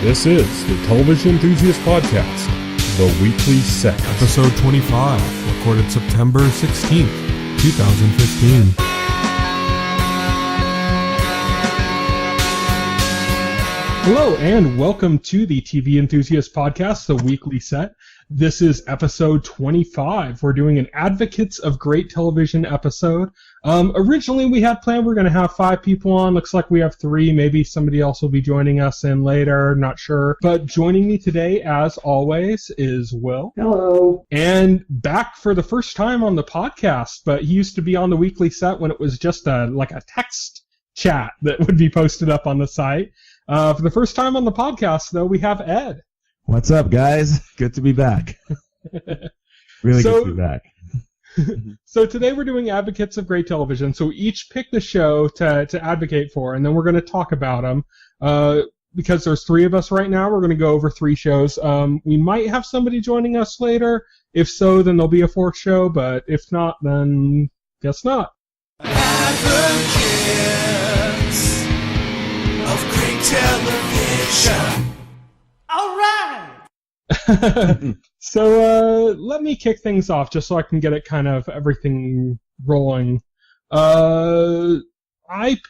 This is the Television Enthusiast Podcast, the weekly set. Episode 25, recorded September 16th, 2015. Hello, and welcome to the TV Enthusiast Podcast, the weekly set. This is episode 25. We're doing an Advocates of Great Television episode. Originally, we had planned we're going to have 5 people on. Looks like we have 3. Maybe somebody else will be joining us in later. Not sure. But joining me today, as always, is Will. Hello. And back for the first time on the podcast, but he used to be on the weekly set when it was just a text chat that would be posted up on the site. For the first time on the podcast, though, we have Ed. What's up, guys? Good to be back. Really good to be back. So today we're doing Advocates of Great Television. So we each picked a show to advocate for, and then we're going to talk about them. Because there's 3 of us right now, we're going to go over 3 shows. We might have somebody joining us later. If so, then there'll be a 4th show, but if not, then guess not. Advocates of Great Television. All right. So let me kick things off just so I can get it kind of everything rolling. I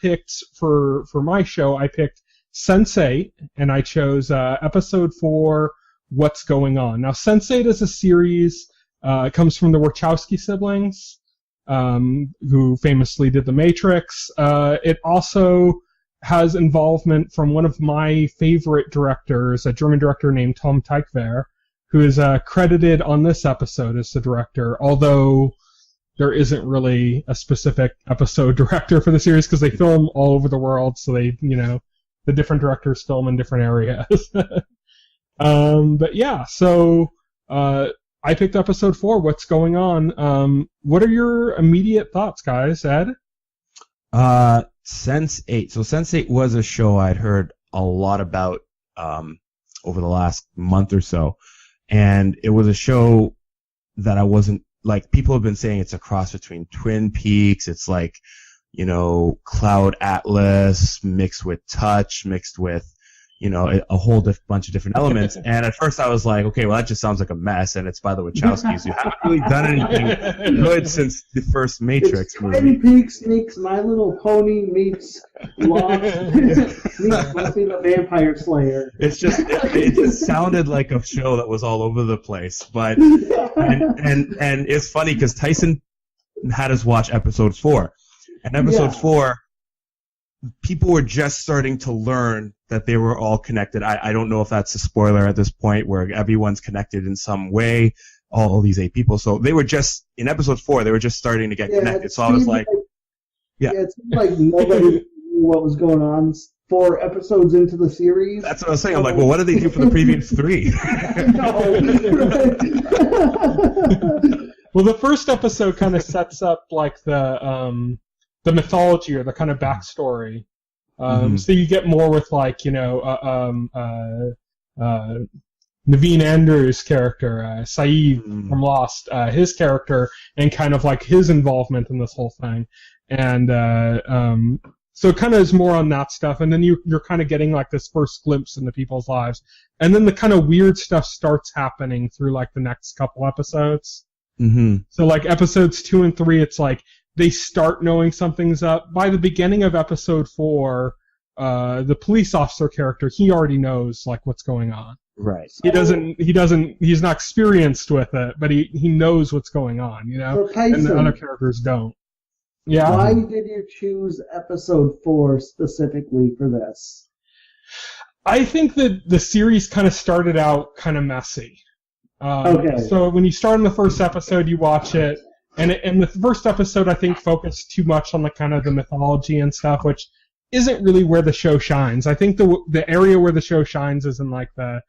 picked for my show, I picked Sense8, and I chose episode 4, What's Going On. Now, Sense8 is a series. It comes from the Wachowski siblings, who famously did The Matrix. It also has involvement from one of my favorite directors, a German director named Tom Tykwer, who is credited on this episode as the director, although there isn't really a specific episode director for the series because they film all over the world, so they, the different directors film in different areas. But yeah, so I picked episode 4, What's Going On. What are your immediate thoughts, guys? Ed? Sense8. So Sense8 was a show I'd heard a lot about over the last month or so. And it was a show that I wasn't, people have been saying it's a cross between Twin Peaks. It's Cloud Atlas mixed with Touch, mixed with, a whole bunch of different elements. And at first I was like, okay, well, that just sounds like a mess, and it's by the Wachowskis, who haven't really done anything good since the first Matrix movie. Twin Peaks meets My Little Pony meets Lost meets Buffy the Vampire Slayer. It's just, it just sounded like a show that was all over the place. But, and it's funny because Tyson had us watch episode 4. And episode 4, people were just starting to learn that they were all connected. I don't know if that's a spoiler at this point where everyone's connected in some way, all these 8 people. So they were just, in episode 4, they were just starting to get connected. So I was like, it seemed like nobody knew what was going on 4 episodes into the series. That's what I was saying. I'm like, well, what did they do for the previous 3? Well, the first episode kind of sets up the mythology or the kind of backstory. So you get more with Naveen Andrews' character, Saeed from Lost, his character, and kind of his involvement in this whole thing. And so it kind of is more on that stuff. And then you're kind of getting this first glimpse into people's lives. And then the kind of weird stuff starts happening through the next couple episodes. Mm-hmm. So episodes 2 and 3, it's they start knowing something's up. By the beginning of episode 4, the police officer character, he already knows what's going on. Right. He's not experienced with it, but he knows what's going on, So Tyson, and the other characters don't. Yeah. Why did you choose episode 4 specifically for this? I think that the series kind of started out kind of messy. Okay. So when you start in the first episode, you watch it, and the first episode, I think, focused too much on the mythology and stuff, which isn't really where the show shines. I think the area where the show shines is in the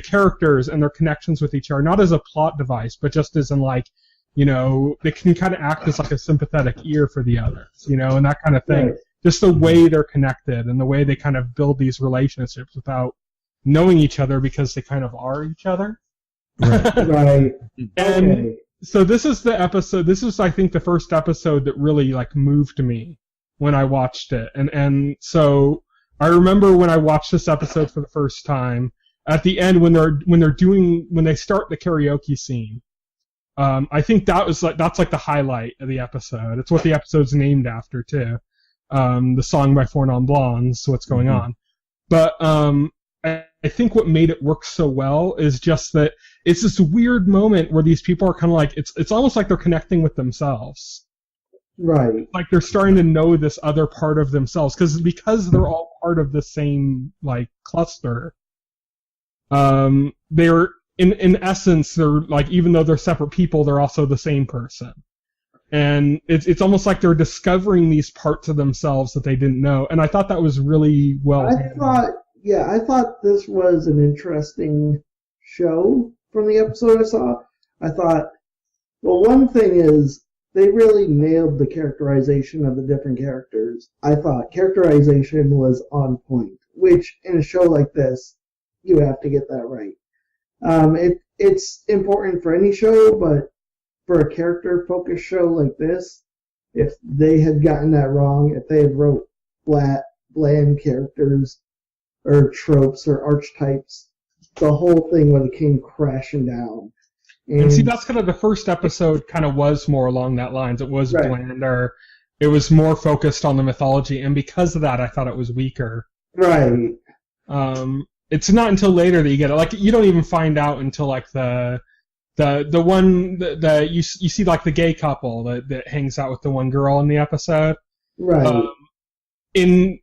characters and their connections with each other, not as a plot device, but just as in they can kind of act as a sympathetic ear for the others, and that kind of thing. Right. Just the way they're connected and the way they kind of build these relationships without knowing each other because they kind of are each other. Right. And so this is the episode. This is, I think, the first episode that really moved me when I watched it. And so I remember when I watched this episode for the first time, at the end when they start the karaoke scene, I think that's like the highlight of the episode. It's what the episode's named after too. The song by Four Non Blondes, What's Going On. But I think what made it work so well is just that it's this weird moment where these people are kind of like, it's almost like they're connecting with themselves. Right. Like they're starting to know this other part of themselves because they're all part of the same like cluster. They're in essence, they're like, even though they're separate people, they're also the same person. And it's almost like they're discovering these parts of themselves that they didn't know. And I thought that was really well done. I thought this was an interesting show from the episode I saw. I thought, well, one thing is they really nailed the characterization of the different characters. I thought characterization was on point, which in a show like this, you have to get that right. It's important for any show, but for a character-focused show like this, if they had gotten that wrong, if they had wrote flat, bland characters or tropes or archetypes, the whole thing would have came crashing down. And see, that's kind of the first episode kind of was more along that lines. It was blander. It was more focused on the mythology, and because of that, I thought it was weaker. Right. It's not until later that you get it. Like, you don't even find out until like the one that you see like the gay couple that hangs out with the one girl in the episode. Right.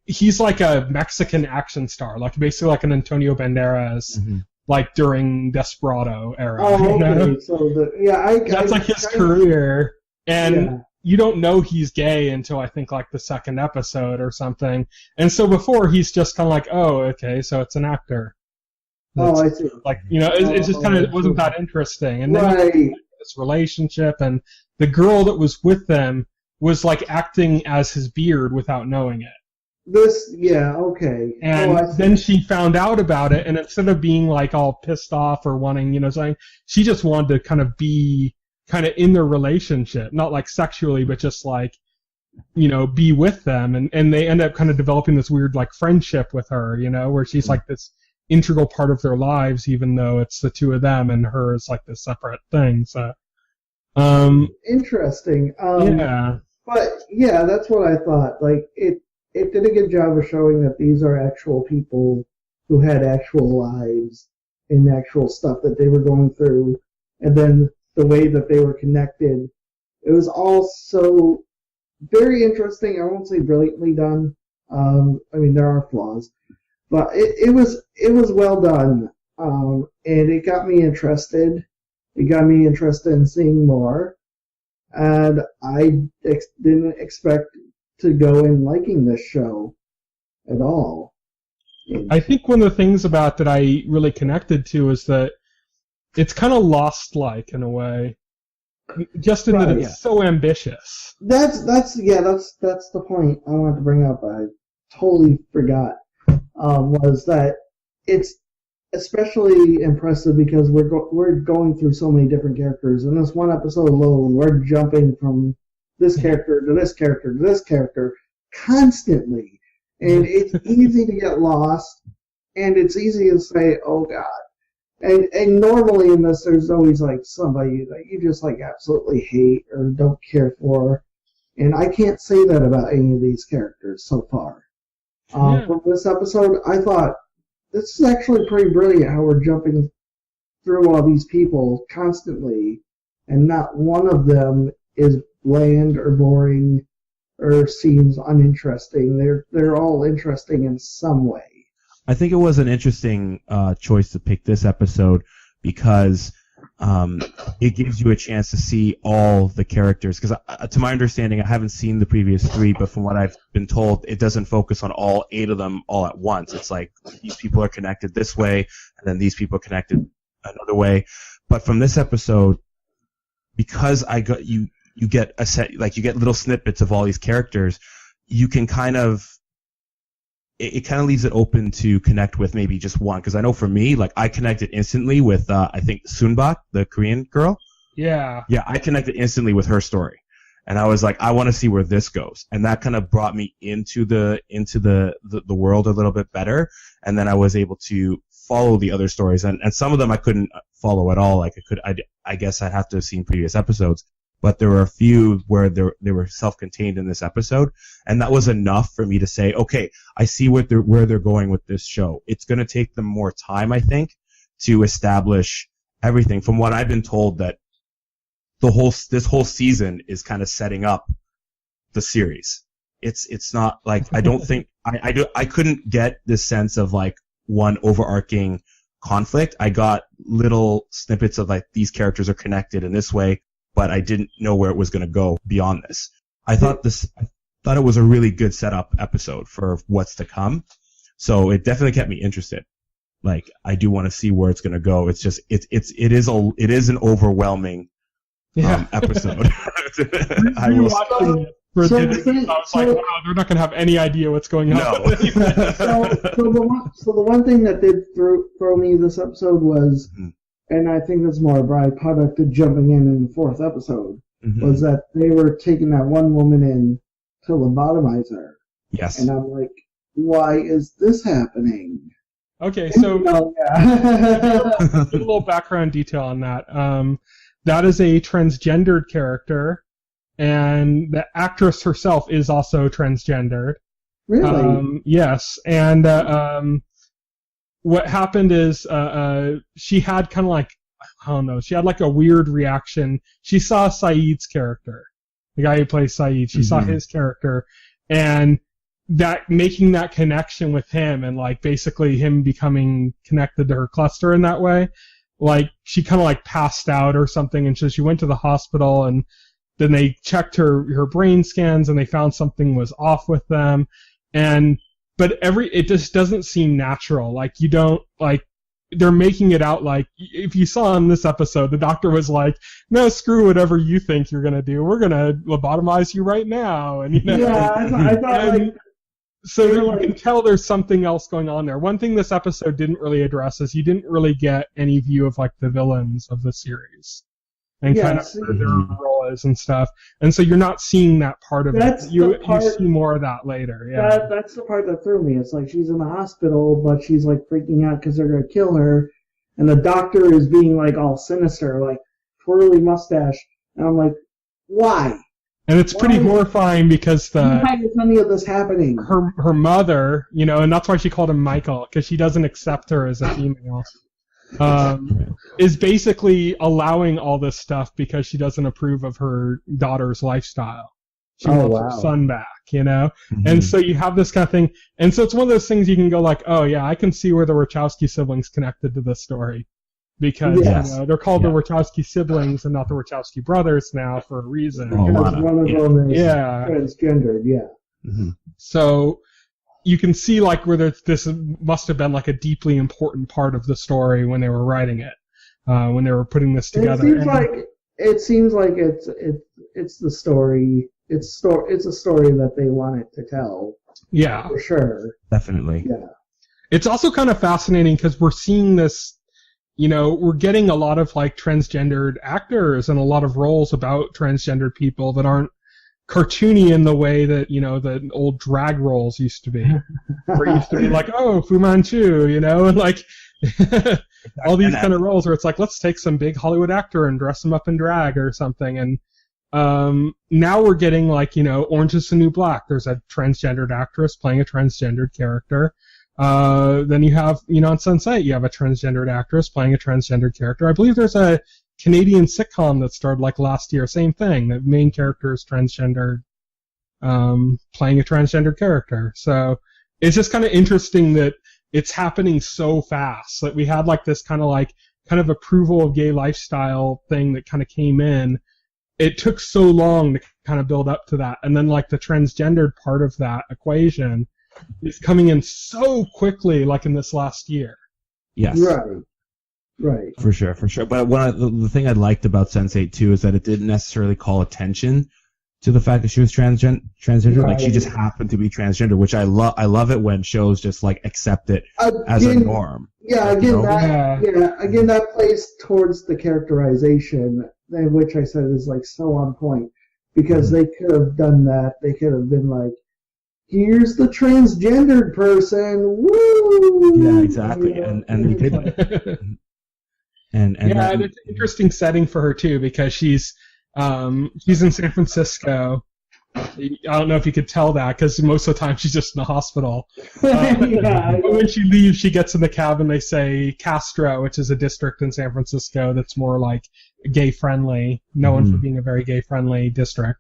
He's like a Mexican action star, like basically like an Antonio Banderas. Mm-hmm. Like during Desperado era. Oh, okay. You know? So that's like his career, and you don't know he's gay until I think like the second episode or something. And so before he's just kind of like, oh, okay, so it's an actor. I see. Like, you know, it just kind of it wasn't that interesting. And then this relationship, and the girl that was with them was like acting as his beard without knowing it. Okay. And then she found out about it, and instead of being like all pissed off or wanting, you know, something, she just wanted to kind of be kind of in their relationship, not like sexually, but just like, you know, be with them. And they end up kind of developing this weird like friendship with her, you know, where she's like this integral part of their lives, even though it's the two of them, and her is like this separate thing. So, interesting. Yeah. But yeah, that's what I thought. Like it did a good job of showing that these are actual people who had actual lives and actual stuff that they were going through. And then the way that they were connected, it was all so very interesting. I won't say brilliantly done. I mean, there are flaws, but it was well done. And it got me interested. It got me interested in seeing more. And I didn't expect to go in liking this show at all. I think one of the things about that I really connected to is that it's kind of Lost-like in a way, just in that it's so ambitious. That's the point I wanted to bring up. I totally forgot. Was that it's especially impressive because we're going through so many different characters. In this one episode alone, we're jumping from this character to this character to this character constantly, and it's easy to get lost, and it's easy to say, "Oh God." And normally in this, there's always like somebody that you just like absolutely hate or don't care for, and I can't say that about any of these characters so far. From this episode, I thought this is actually pretty brilliant how we're jumping through all these people constantly, and not one of them is bland or boring or seems uninteresting. They're all interesting in some way. I think it was an interesting choice to pick this episode because it gives you a chance to see all the characters. Because to my understanding, I haven't seen the previous 3, but from what I've been told, it doesn't focus on all 8 of them all at once. It's like these people are connected this way, and then these people are connected another way. But from this episode, because you get a set, like you get little snippets of all these characters, you can kind of, it kind of leaves it open to connect with maybe just one. Because I know for me, like I connected instantly with, I think Sunbak, the Korean girl. Yeah. Yeah, I connected instantly with her story. And I was like, I want to see where this goes. And that kind of brought me into the world a little bit better. And then I was able to follow the other stories. And some of them I couldn't follow at all. Like I guess I'd have to have seen previous episodes. But there were a few where they were self-contained in this episode. And that was enough for me to say, okay, I see where they're going with this show. It's going to take them more time, I think, to establish everything. From what I've been told, that this whole season is kind of setting up the series. It's not like, I don't think I couldn't get this sense of like one overarching conflict. I got little snippets of like these characters are connected in this way, but I didn't know where it was going to go beyond this. I thought it was a really good setup episode for what's to come. So it definitely kept me interested. Like, I do want to see where it's going to go. It's just, it is an overwhelming episode. I was like, wow, they're not going to have any idea what's going on. No. So the one thing that did throw me this episode was, and I think that's more a byproduct of jumping in the fourth episode, was that they were taking that one woman in to lobotomize her. Yes. And I'm like, why is this happening? Okay, so a little background detail on that. That is a transgendered character, and the actress herself is also transgendered. Really? Yes, and what happened is she had kind of like, I don't know, she had like a weird reaction. She saw Saeed's character, the guy who plays Saeed. She saw his character, and that making that connection with him, and like basically him becoming connected to her cluster in that way, like she kind of like passed out or something, and so she went to the hospital, and then they checked her brain scans, and they found something was off with them, but it just doesn't seem natural. Like, you don't, like, they're making it out like, if you saw in this episode, the doctor was like, no, screw whatever you think you're gonna do, we're gonna lobotomize you right now, and you know. Yeah, I thought like. So you can tell there's something else going on there. One thing this episode didn't really address is you didn't really get any view of like the villains of the series and kind of where their role is and stuff. And so you're not seeing that part of it. You see more of that later. Yeah. That's the part that threw me. It's like she's in the hospital, but she's like freaking out because they're gonna kill her, and the doctor is being like all sinister, like twirly mustache, and I'm like, why? And it's pretty horrifying because why is any of this happening? Her mother, you know, and that's why she called him Michael, because she doesn't accept her as a female, is basically allowing all this stuff because she doesn't approve of her daughter's lifestyle. She wants her son back, you know? And so you have this kind of thing. And so it's one of those things you can go like, oh yeah, I can see where the Wachowski siblings connected to this story. Because you know, they're called the Wachowski siblings and not the Wachowski brothers now for a reason. Because one of them is transgendered, So you can see like where this must have been like a deeply important part of the story when they were writing it, when they were putting this together. It seems like it's the story. It's a story that they wanted to tell. Yeah, for sure. Definitely. Yeah. It's also kind of fascinating because we're seeing this. You know, we're getting a lot of like transgendered actors and a lot of roles about transgendered people that aren't cartoony in the way that, you know, the old drag roles used to be. Where it used to be like, oh, Fu Manchu, you know, and like all these kind of roles where it's like, let's take some big Hollywood actor and dress him up in drag or something. And now we're getting like, you know, Orange is the New Black. There's a transgendered actress playing a transgendered character. Then you have, you know, on Sense8, you have a transgendered actress playing a transgendered character. I believe there's a Canadian sitcom that started like last year. Same thing. The main character is transgendered, playing a transgendered character. So it's just kind of interesting that it's happening so fast. That we had like this kind of approval of gay lifestyle thing that kind of came in. It took so long to kind of build up to that. And then like the transgendered part of that equation is coming in so quickly, like in this last year. Yes. Right. For sure. But the thing I liked about Sense8 too is that it didn't necessarily call attention to the fact that she was transgender. Right. Like she just happened to be transgender, which I love it when shows just like accept it as a norm. Yeah. Again, that plays towards the characterization, which I said is like so on point. because they could have done that. They could have been like, here's the transgendered person. Woo! Yeah, exactly. And they didn't. And yeah, and it's an interesting setting for her too, because she's in San Francisco. I don't know if you could tell that, because most of the time she's just in the hospital. But when she leaves, she gets in the cab and they say Castro, which is a district in San Francisco that's more like gay-friendly, known for being a very gay-friendly district.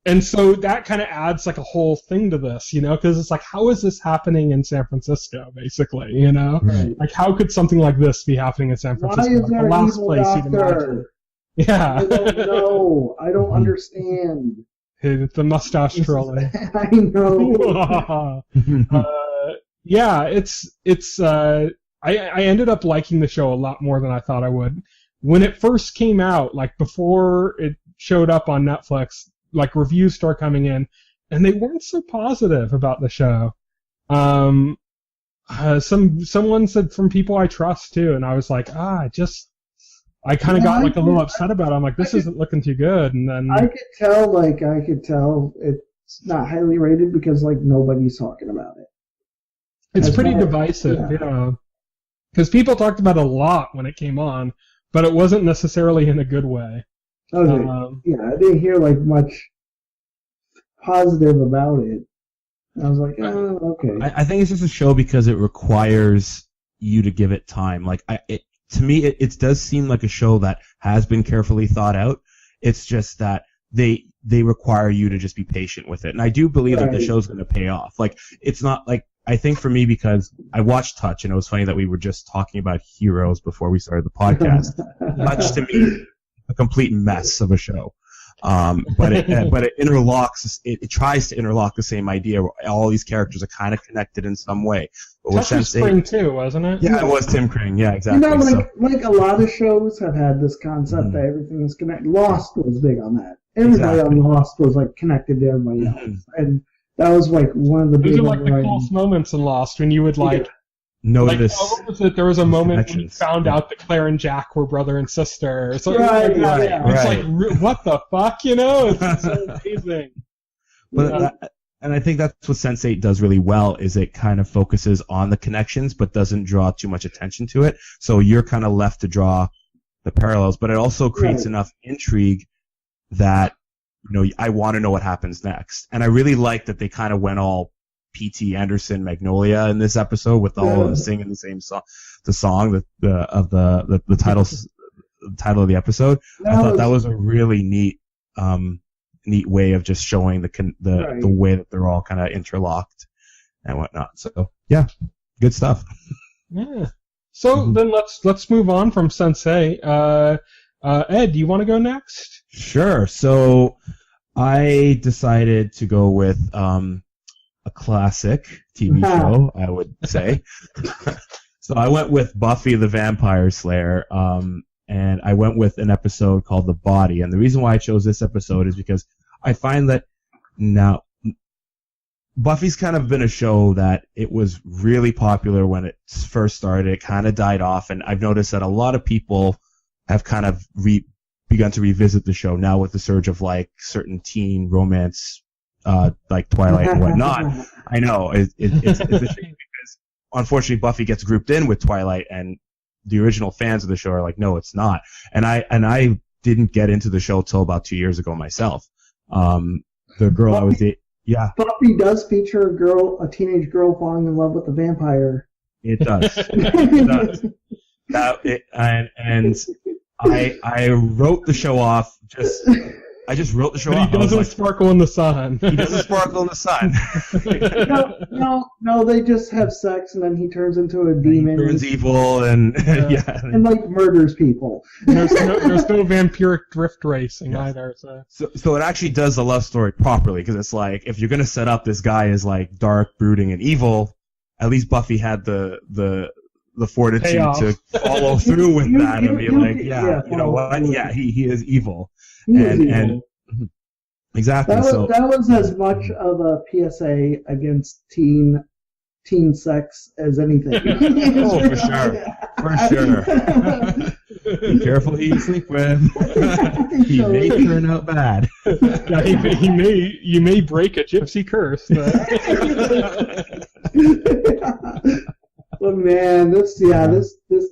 And so that kind of adds like a whole thing to this, because it's like, how is this happening in San Francisco, basically, Right. Like, how could something like this be happening in San Francisco? Why is Like, there the last evil place you'd imagine. doctor? Yeah. I don't know. I don't understand. The mustache trolley. I know. Yeah, I ended up liking the show a lot more than I thought I would. When it first came out, like before it showed up on Netflix, like reviews start coming in, and they weren't so positive about the show. Someone said from people I trust too, and I was like, I kind of got like a little upset about it. I'm like, this isn't looking too good. And then I could tell it's not highly rated because like nobody's talking about it. it's pretty divisive, because people talked about it a lot when it came on, but it wasn't necessarily in a good way. Okay. I didn't hear like much positive about it. I was like, oh, okay. I think it's just a show because it requires you to give it time. Like, to me, it does seem like a show that has been carefully thought out. It's just that they require you to just be patient with it. And I do believe that the show's going to pay off. Like, it's not like, I think for me, because I watched Touch, and it was funny that we were just talking about Heroes before we started the podcast. Touch, to me, a complete mess of a show. But it interlocks. It tries to interlock the same idea where all these characters are kind of connected in some way. But Touch was Spring too, wasn't it? Yeah, it was Tim Crane. Yeah, exactly. Like a lot of shows have had this concept that everything is connected. Lost was big on that. Everybody on Lost was like connected to everybody else, and that was like one of the big. Those are like the coolest moments in Lost when you would notice. What was it? There was a moment when you found out that Claire and Jack were brother and sister. So right. It's like, what the fuck, It's so amazing. But and I think that's what Sense8 does really well, is it kind of focuses on the connections, but doesn't draw too much attention to it. So you're kind of left to draw the parallels, but it also creates enough intrigue that, I want to know what happens next. And I really like that they kind of went all P.T. Anderson Magnolia in this episode with all of them singing the same song, the title of the episode. I thought that was a really neat way of just showing the way that they're all kind of interlocked and whatnot. So yeah, good stuff. Yeah. So then let's move on from Sense8. Ed, do you want to go next? Sure. So I decided to go with a classic TV show, I would say. So I went with Buffy the Vampire Slayer, and I went with an episode called The Body. And the reason why I chose this episode is because I find that now Buffy's kind of been a show that it was really popular when it first started. It kind of died off, and I've noticed that a lot of people have kind of begun to revisit the show now with the surge of like certain teen romance, like Twilight and whatnot. I know it's a shame because unfortunately Buffy gets grouped in with Twilight, and the original fans of the show are like, no, it's not. And I didn't get into the show till about 2 years ago myself. The girl I was dating, Buffy does feature a teenage girl falling in love with a vampire. It does. It does. And I wrote the show off. I just wrote the show off. He doesn't sparkle in the sun. He doesn't sparkle in the sun. No, they just have sex and then he turns into a demon. He turns evil and and like murders people. There's no vampiric drift racing either. So it actually does the love story properly, because it's like, if you're gonna set up this guy as like dark, brooding, and evil, at least Buffy had the fortitude to follow through with that and be like, you know what? Yeah, he is evil. And exactly. That was as much of a PSA against teen teen sex as anything. Oh, for sure. For sure. Be careful who you sleep with. He may turn out bad. Yeah, you may break a gypsy curse. But man, this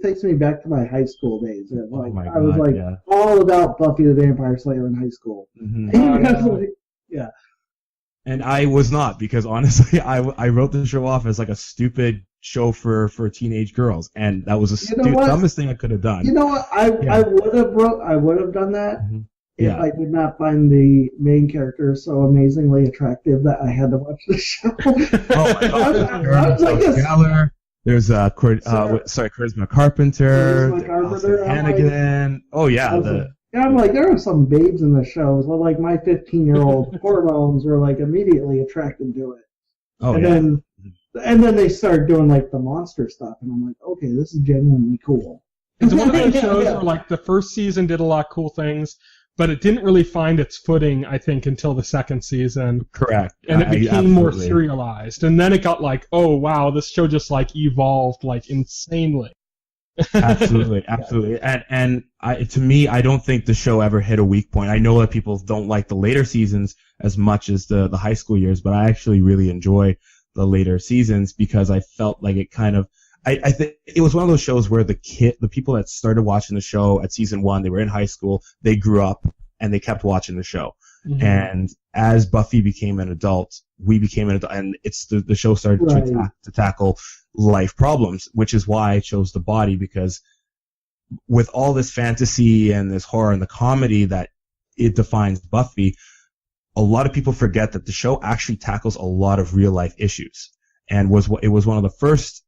takes me back to my high school days. Like, my I was God, like yeah. all about Buffy the Vampire Slayer in high school. Yeah. And I was not, because honestly, I wrote the show off as like a stupid show for teenage girls, and that was the dumbest thing I could have done. You know what? I would have done that if Yeah. I did not find the main character so amazingly attractive that I had to watch the show. Oh my God! Geller. There's Charisma Carpenter. Charisma Carpenter. Hannigan. Oh yeah, I'm like, there are some babes in the show, so like my 15-year-old hormones were like immediately attracted to it. Oh and yeah. then they started doing like the monster stuff, and I'm like, okay, this is genuinely cool. It's one of those shows where like the first season did a lot of cool things, but it didn't really find its footing, I think, until the second season. Correct. And it became more serialized. And then it got like, oh wow, this show just like evolved like insanely. Absolutely. And to me, I don't think the show ever hit a weak point. I know that people don't like the later seasons as much as the high school years, but I actually really enjoy the later seasons because I felt like it kind of, I think it was one of those shows where the people that started watching the show at season 1, they were in high school, they grew up, and they kept watching the show. Mm-hmm. And as Buffy became an adult, we became an adult, and the show started to tackle life problems, which is why I chose The Body, because with all this fantasy and this horror and the comedy that it defines Buffy, a lot of people forget that the show actually tackles a lot of real life issues, and it was one of the first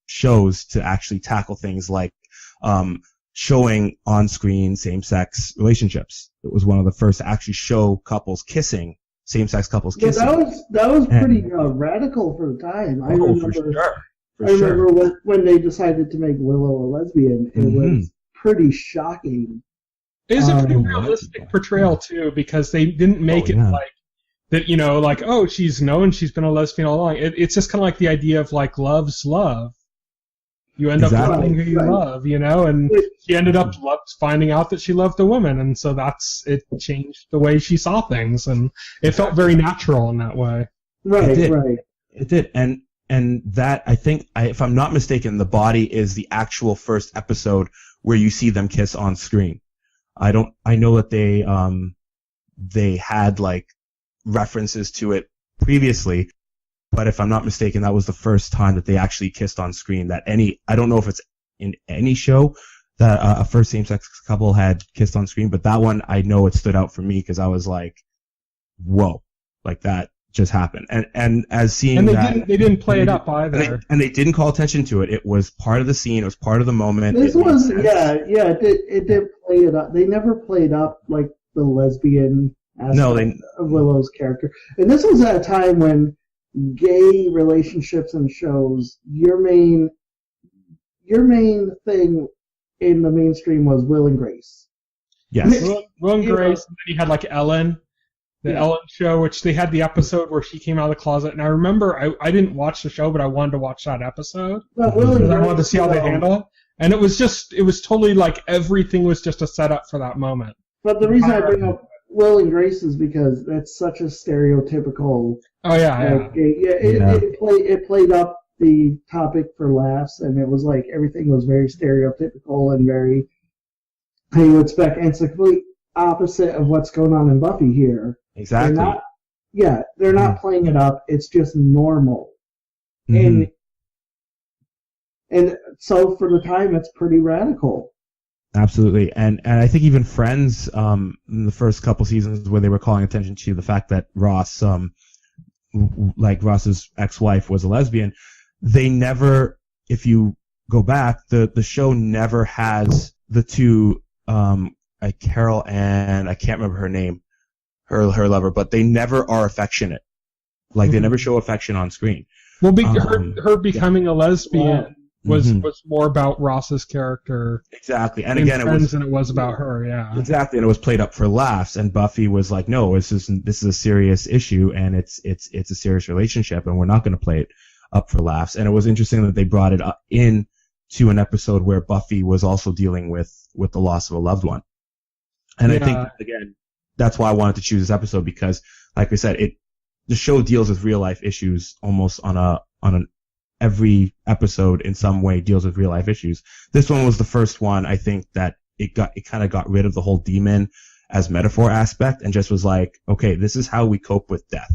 shows to actually tackle things like showing on-screen same-sex relationships. It was one of the first to actually show couples kissing, same-sex couples kissing. That was pretty radical for the time. I remember when they decided to make Willow a lesbian, it was pretty shocking. It was a pretty realistic portrayal too, because they didn't make it like that. You know, like she's been a lesbian all along. It's just kind of like the idea of like love's love. You end up loving who you love, you know, and she ended up finding out that she loved a woman, and so it changed the way she saw things, and it felt very natural in that way. It did, and that, I think, if I'm not mistaken, The Body is the actual first episode where you see them kiss on screen. I know that they had like references to it previously, but if I'm not mistaken, that was the first time that they actually kissed on screen. I don't know if it's in any show that a first same-sex couple had kissed on screen, but that one, I know it stood out for me because I was like, whoa, like that just happened. And as seeing they didn't play it up either. And they didn't call attention to it. It was part of the scene. It was part of the moment. It did play it up. They never played up like the lesbian aspect of Willow's character. And this was at a time when gay relationships and shows, your main thing in the mainstream was Will and Grace. Yes. Will and Grace, and then you had like Ellen, Ellen show, which they had the episode where she came out of the closet. And I remember I didn't watch the show, but I wanted to watch that episode because I wanted to see how they handle it. And it was totally like everything was just a setup for that moment. But the reason I bring up Will and Grace is because that's such a stereotypical. Oh yeah. It played up the topic for laughs, and it was like everything was very stereotypical and very how you would expect, and it's the complete opposite of what's going on in Buffy here. Exactly. They're not playing it up. It's just normal, and so for the time, it's pretty radical. Absolutely, and I think even Friends, in the first couple seasons, where they were calling attention to the fact that Ross, like Ross's ex-wife, was a lesbian, they never, if you go back, the show never has the two, Carol and I can't remember her name, her lover, but they never are affectionate. Like they never show affection on screen. Well, her becoming a lesbian. Was more about Ross's character. Exactly. And again, than it was about her, yeah. Exactly. And it was played up for laughs, and Buffy was like, no, this is a serious issue, and it's a serious relationship, and we're not going to play it up for laughs. And it was interesting that they brought it up in to an episode where Buffy was also dealing with the loss of a loved one. And I think, again, that's why I wanted to choose this episode, because, like I said, the show deals with real life issues almost on every episode in some way deals with real life issues. This one was the first one, I think, that it kind of got rid of the whole demon as metaphor aspect and just was like, okay, this is how we cope with death,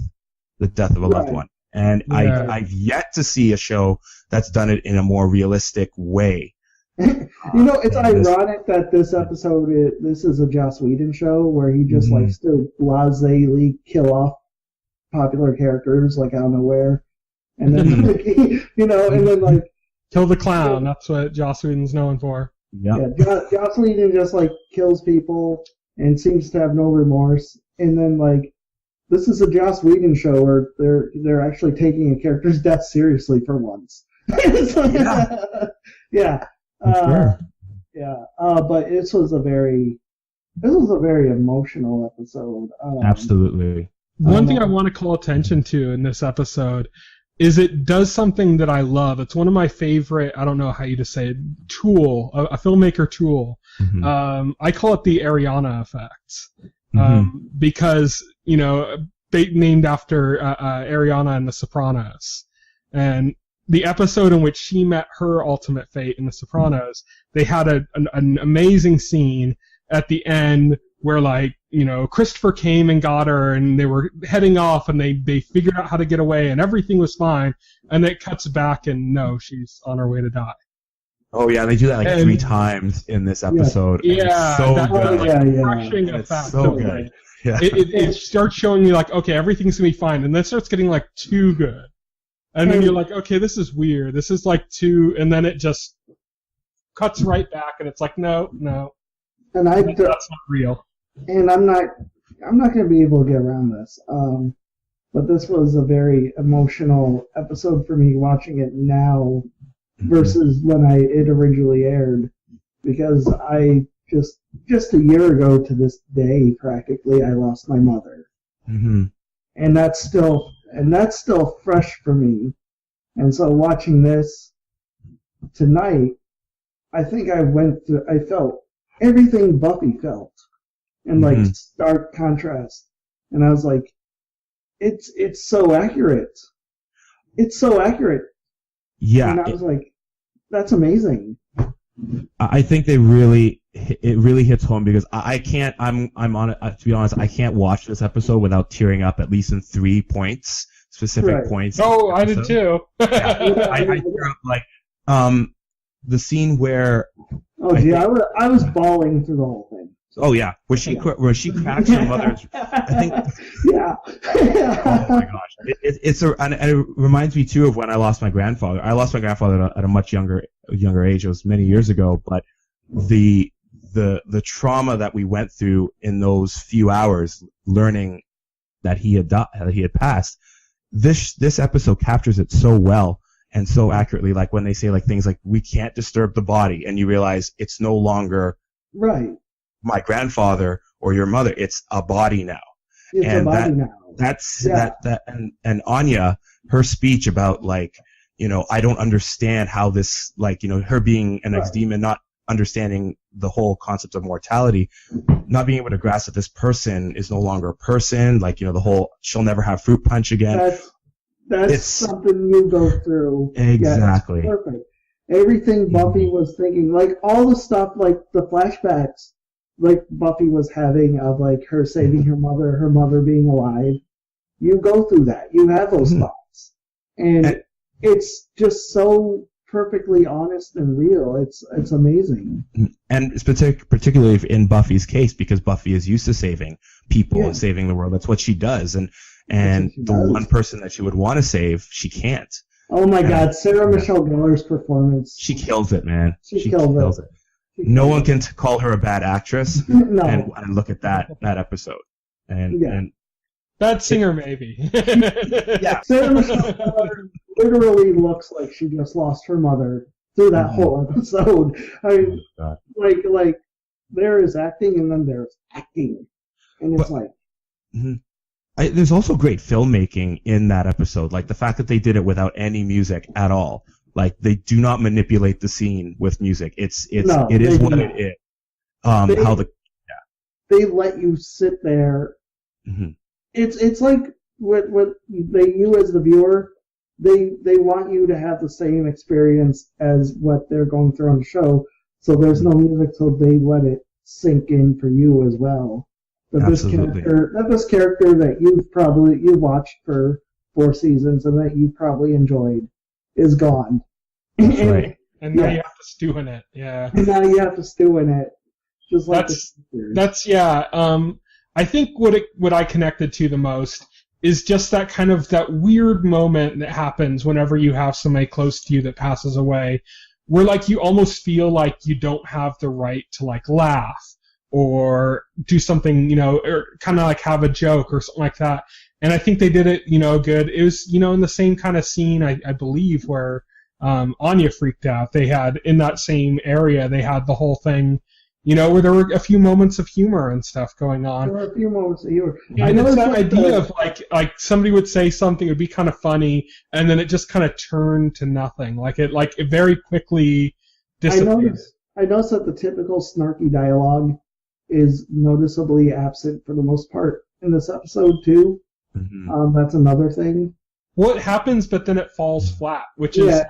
the death of a loved one. And I've yet to see a show that's done it in a more realistic way. It's ironic that this episode, this is a Joss Whedon show where he just likes to blasely kill off popular characters like out of nowhere, and then and then like kill the clown. That's what Joss Whedon's known for. Yeah, Joss Whedon just like kills people and seems to have no remorse. And then like this is a Joss Whedon show where they're actually taking a character's death seriously for once. But this was a very emotional episode. Absolutely. One thing I want to call attention to in this episode is it does something that I love. It's one of my favorite, I don't know how you to say it, tool, a filmmaker tool. I call it the Ariana effect. Because, named after Ariana in The Sopranos. And the episode in which she met her ultimate fate in The Sopranos, they had an amazing scene at the end where, like, Christopher came and got her, and they were heading off, and they figured out how to get away, and everything was fine, and it cuts back, and no, she's on her way to die. Oh yeah, they do that like 3 times in this episode. Yeah, it's so that's good. like crushing effect. It's so good. Yeah. It starts showing you like, okay, everything's gonna be fine, and then it starts getting like too good, and then you're like, okay, this is weird. This is like too, and then it just cuts right back, and it's like, no, and that's not real. And I'm not going to be able to get around this. But this was a very emotional episode for me watching it now versus when it originally aired, because I just a year ago to this day practically I lost my mother, and that's still fresh for me. And so watching this tonight, I think I felt everything Buffy felt. And like stark contrast, and I was like, "It's so accurate. It's so accurate." Yeah, and I was like, "That's amazing." I think it really hits home because I can't. I'm on it. To be honest, I can't watch this episode without tearing up at least in 3 points, specific points. Oh, I did too. I tear up like the scene where. Oh, gee, I was bawling through the whole thing. Oh yeah, where she cracks her mother's. I think. Yeah. Oh my gosh, and it reminds me too of when I lost my grandfather. I lost my grandfather at a much younger age. It was many years ago, but the trauma that we went through in those few hours, learning that he had passed. This episode captures it so well and so accurately. Like when they say like things like "we can't disturb the body," and you realize it's no longer right. My grandfather or your mother, it's a body now. It's a body now. That's that and Anya, her speech about like, I don't understand how this, like, her being an ex-demon, not understanding the whole concept of mortality, not being able to grasp that this person is no longer a person, like, the whole she'll never have fruit punch again. That's something you go through. Exactly. Yeah, perfect. Everything Buffy was thinking, like all the stuff, like the flashbacks, like Buffy was having of like her saving her mother being alive. You go through that. You have those thoughts. And it's just so perfectly honest and real. It's amazing. And it's particularly in Buffy's case, because Buffy is used to saving people and saving the world. That's what she does. And the one person that she would want to save, she can't. Oh my God, Sarah Michelle Gellar's performance. She kills it, man. She kills it. No one can call her a bad actress. No. And look at that episode. And bad singer, maybe. Yeah, Sarah Michelle Gellar literally looks like she just lost her mother through that whole episode. I mean, there is acting and then there's acting, and it's there's also great filmmaking in that episode. Like the fact that they did it without any music at all. Like they do not manipulate the scene with music. It is what it is. They let you sit there. Mm-hmm. It's like what you as the viewer, they want you to have the same experience as what they're going through on the show. So there's no music, so they let it sink in for you as well. That Absolutely. this character that you've watched for 4 seasons and that you probably enjoyed is gone. That's right. And now you have to stew in it. Yeah. And now you have to stew in it. Just like I think what I connected to the most is just that kind of that weird moment that happens whenever you have somebody close to you that passes away, where like you almost feel like you don't have the right to like laugh or do something, or kind of like have a joke or something like that. And I think they did it, good. It was, in the same kind of scene, I believe, where Anya freaked out. They had, in that same area, they had the whole thing, where there were a few moments of humor and stuff going on. There were a few moments of humor. I know that idea of like somebody would say something, it would be kind of funny, and then it just kind of turned to nothing. Like it very quickly disappeared. I noticed that the typical snarky dialogue is noticeably absent for the most part in this episode too. Mm-hmm. That's another thing. Well, it happens, but then it falls flat, which is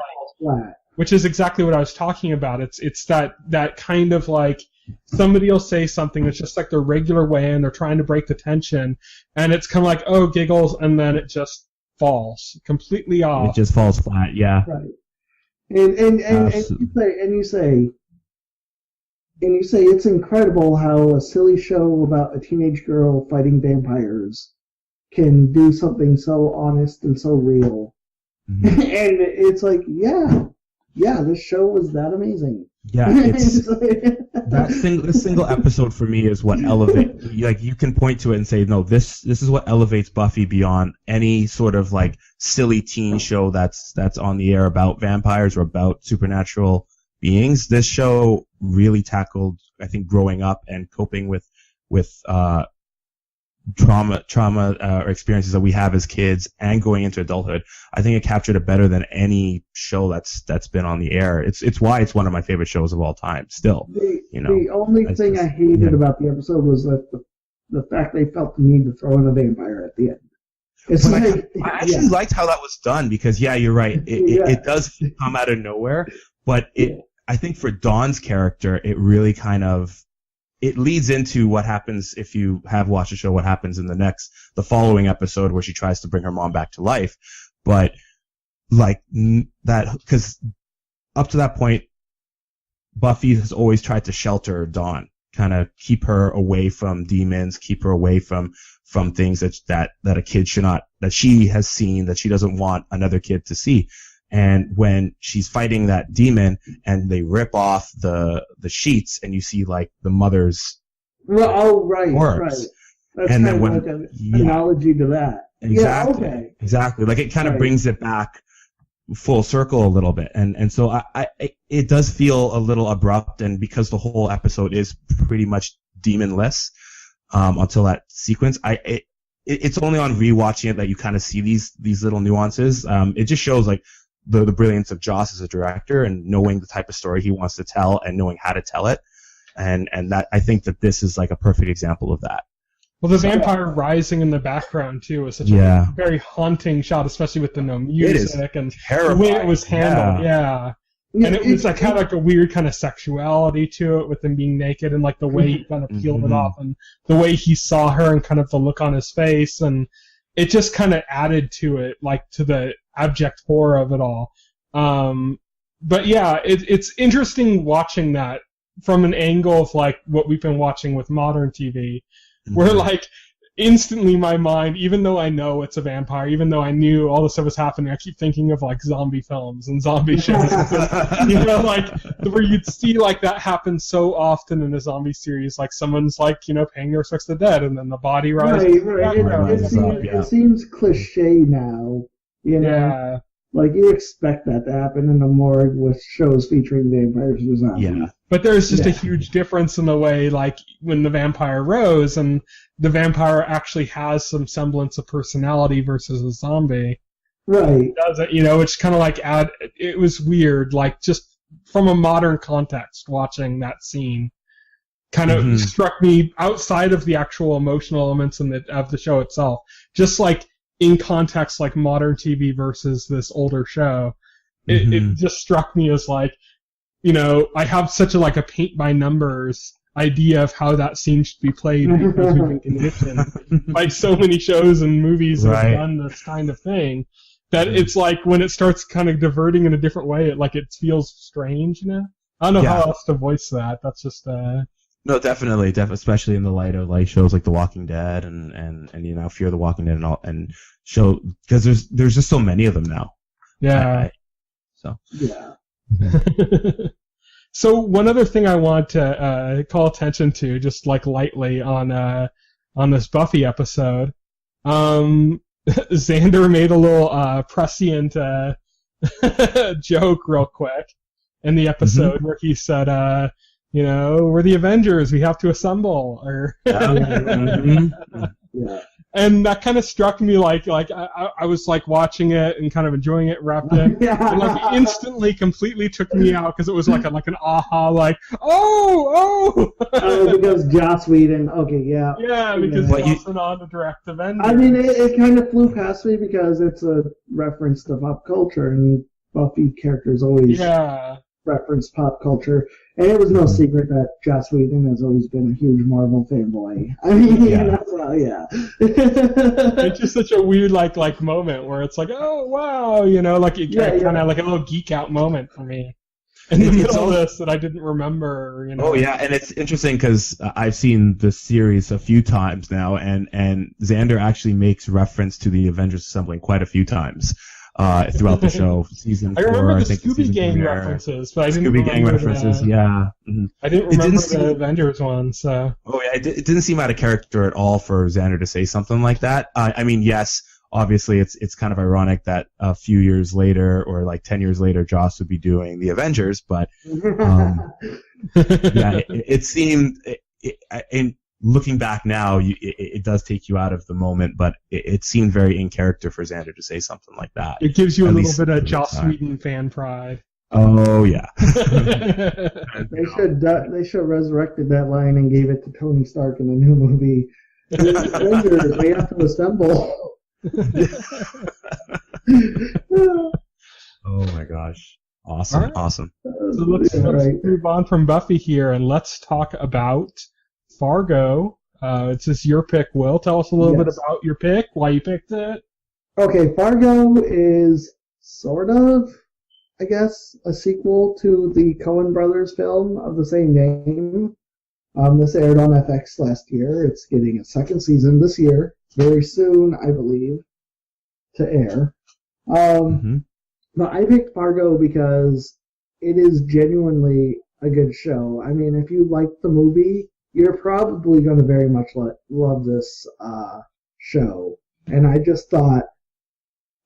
which is exactly what I was talking about. It's that kind of like somebody will say something that's just like their regular way, and they're trying to break the tension, and it's kind of like, oh, giggles, and then it just falls completely off. It just falls flat, yeah. Right. And you say it's incredible how a silly show about a teenage girl fighting vampires can do something so honest and so real. Mm-hmm. And it's like, yeah, this show was that amazing. Yeah, it's this single episode for me is what elevates. Like you can point to it and say, no, this is what elevates Buffy beyond any sort of like silly teen show that's on the air about vampires or about supernatural beings. This show really tackled, I think, growing up and coping with trauma or experiences that we have as kids and going into adulthood. I think it captured it better than any show that's been on the air. It's why it's one of my favorite shows of all time still. The only thing I hated about the episode was that the fact they felt the need to throw in a vampire at the end. I actually liked how that was done because you're right. It does come out of nowhere, but I think for Dawn's character, it really kind of it leads into what happens if you have watched the show, what happens in the following episode where she tries to bring her mom back to life. But like that, because up to that point, Buffy has always tried to shelter Dawn, kind of keep her away from demons, keep her away from things that a kid should not, that she has seen, that she doesn't want another kid to see. And when she's fighting that demon and they rip off the sheets and you see like the mother's corpse. That's and kind then of when, like an analogy to that. Exactly. Yeah, okay. Exactly. Like it kind of brings it back full circle a little bit. And so it does feel a little abrupt, and because the whole episode is pretty much demonless, until that sequence, it's only on rewatching it that you kind of see these little nuances. It just shows like the brilliance of Joss as a director and knowing the type of story he wants to tell and knowing how to tell it. And that I think that this is like a perfect example of that. Well, the vampire rising in the background too is such a very haunting shot, especially with the no music and terrifying. The way it was handled. Yeah. And it was like had like a weird kind of sexuality to it with him being naked and like the way he kind of peeled it off and the way he saw her and kind of the look on his face, and it just kind of added to it, like to the abject horror of it all. But yeah, it's interesting watching that from an angle of like what we've been watching with modern TV, where like instantly my mind, even though I know it's a vampire, even though I knew all this stuff was happening, I keep thinking of like zombie films and zombie shows. Like where you'd see like that happen so often in a zombie series, like someone's like, paying their respects to the dead, and then the body rises. Right. It seems cliche now. Yeah. Like, you expect that to happen in a morgue with shows featuring vampires or zombies. Yeah. But there's just a huge difference in the way, like, when the vampire rose, and the vampire actually has some semblance of personality versus a zombie. Right. Does it, it's kind of like it was weird, like, just from a modern context, watching that scene kind of struck me outside of the actual emotional elements of the show itself. Just like, in context, like modern TV versus this older show, it just struck me as like, I have such a paint by numbers idea of how that scene should be played because we've been conditioned by so many shows and movies that have done this kind of thing that it's like when it starts kind of diverting in a different way, it feels strange, I don't know how else to voice that. That's just No, definitely, especially in the light of like shows like The Walking Dead and Fear the Walking Dead and all, and show, because there's just so many of them now. Yeah. Yeah. So one other thing I want to call attention to, just like lightly on this Buffy episode, Xander made a little prescient joke real quick in the episode where he said, we're the Avengers, we have to assemble. Yeah. And that kind of struck me like I was like watching it and kind of enjoying it, wrapped in, and like instantly completely took me out because it was like an aha, like because Joss Whedon. Okay, yeah. Yeah, because Joss went on to direct Avengers. I mean, it kind of flew past me because it's a reference to pop culture, and Buffy characters always reference pop culture. And it was no secret that Joss Whedon has always been a huge Marvel fanboy. I mean, it's just such a weird like moment where it's like, oh wow, kind of like a little geek out moment for me in the middle of this that I didn't remember. Oh yeah, and it's interesting because I've seen the series a few times now, and Xander actually makes reference to the Avengers assembling quite a few times. Throughout the show, season 4, I remember the think Scooby Gang references, but I didn't Scooby Gang references, I didn't remember the Avengers one, so. Oh yeah, it didn't seem out of character at all for Xander to say something like that. I mean, yes, obviously it's kind of ironic that a few years later, or like 10 years later, Joss would be doing the Avengers, but it seemed. Looking back now, it does take you out of the moment, but it seemed very in character for Xander to say something like that. It gives you a little bit of Joss Whedon fan pride. Oh yeah. They should have resurrected that line and gave it to Tony Stark in the new movie. Avengers, we have to assemble. Oh my gosh. Awesome. Right. Awesome. So let's move on from Buffy here and let's talk about Fargo. It's just your pick, Will. Tell us a little bit about your pick, why you picked it. Okay, Fargo is sort of, I guess, a sequel to the Coen Brothers film of the same name. This aired on FX last year. It's getting a second season this year, very soon, I believe, to air. But I picked Fargo because it is genuinely a good show. I mean, if you like the movie, you're probably going to very much love this show. And I just thought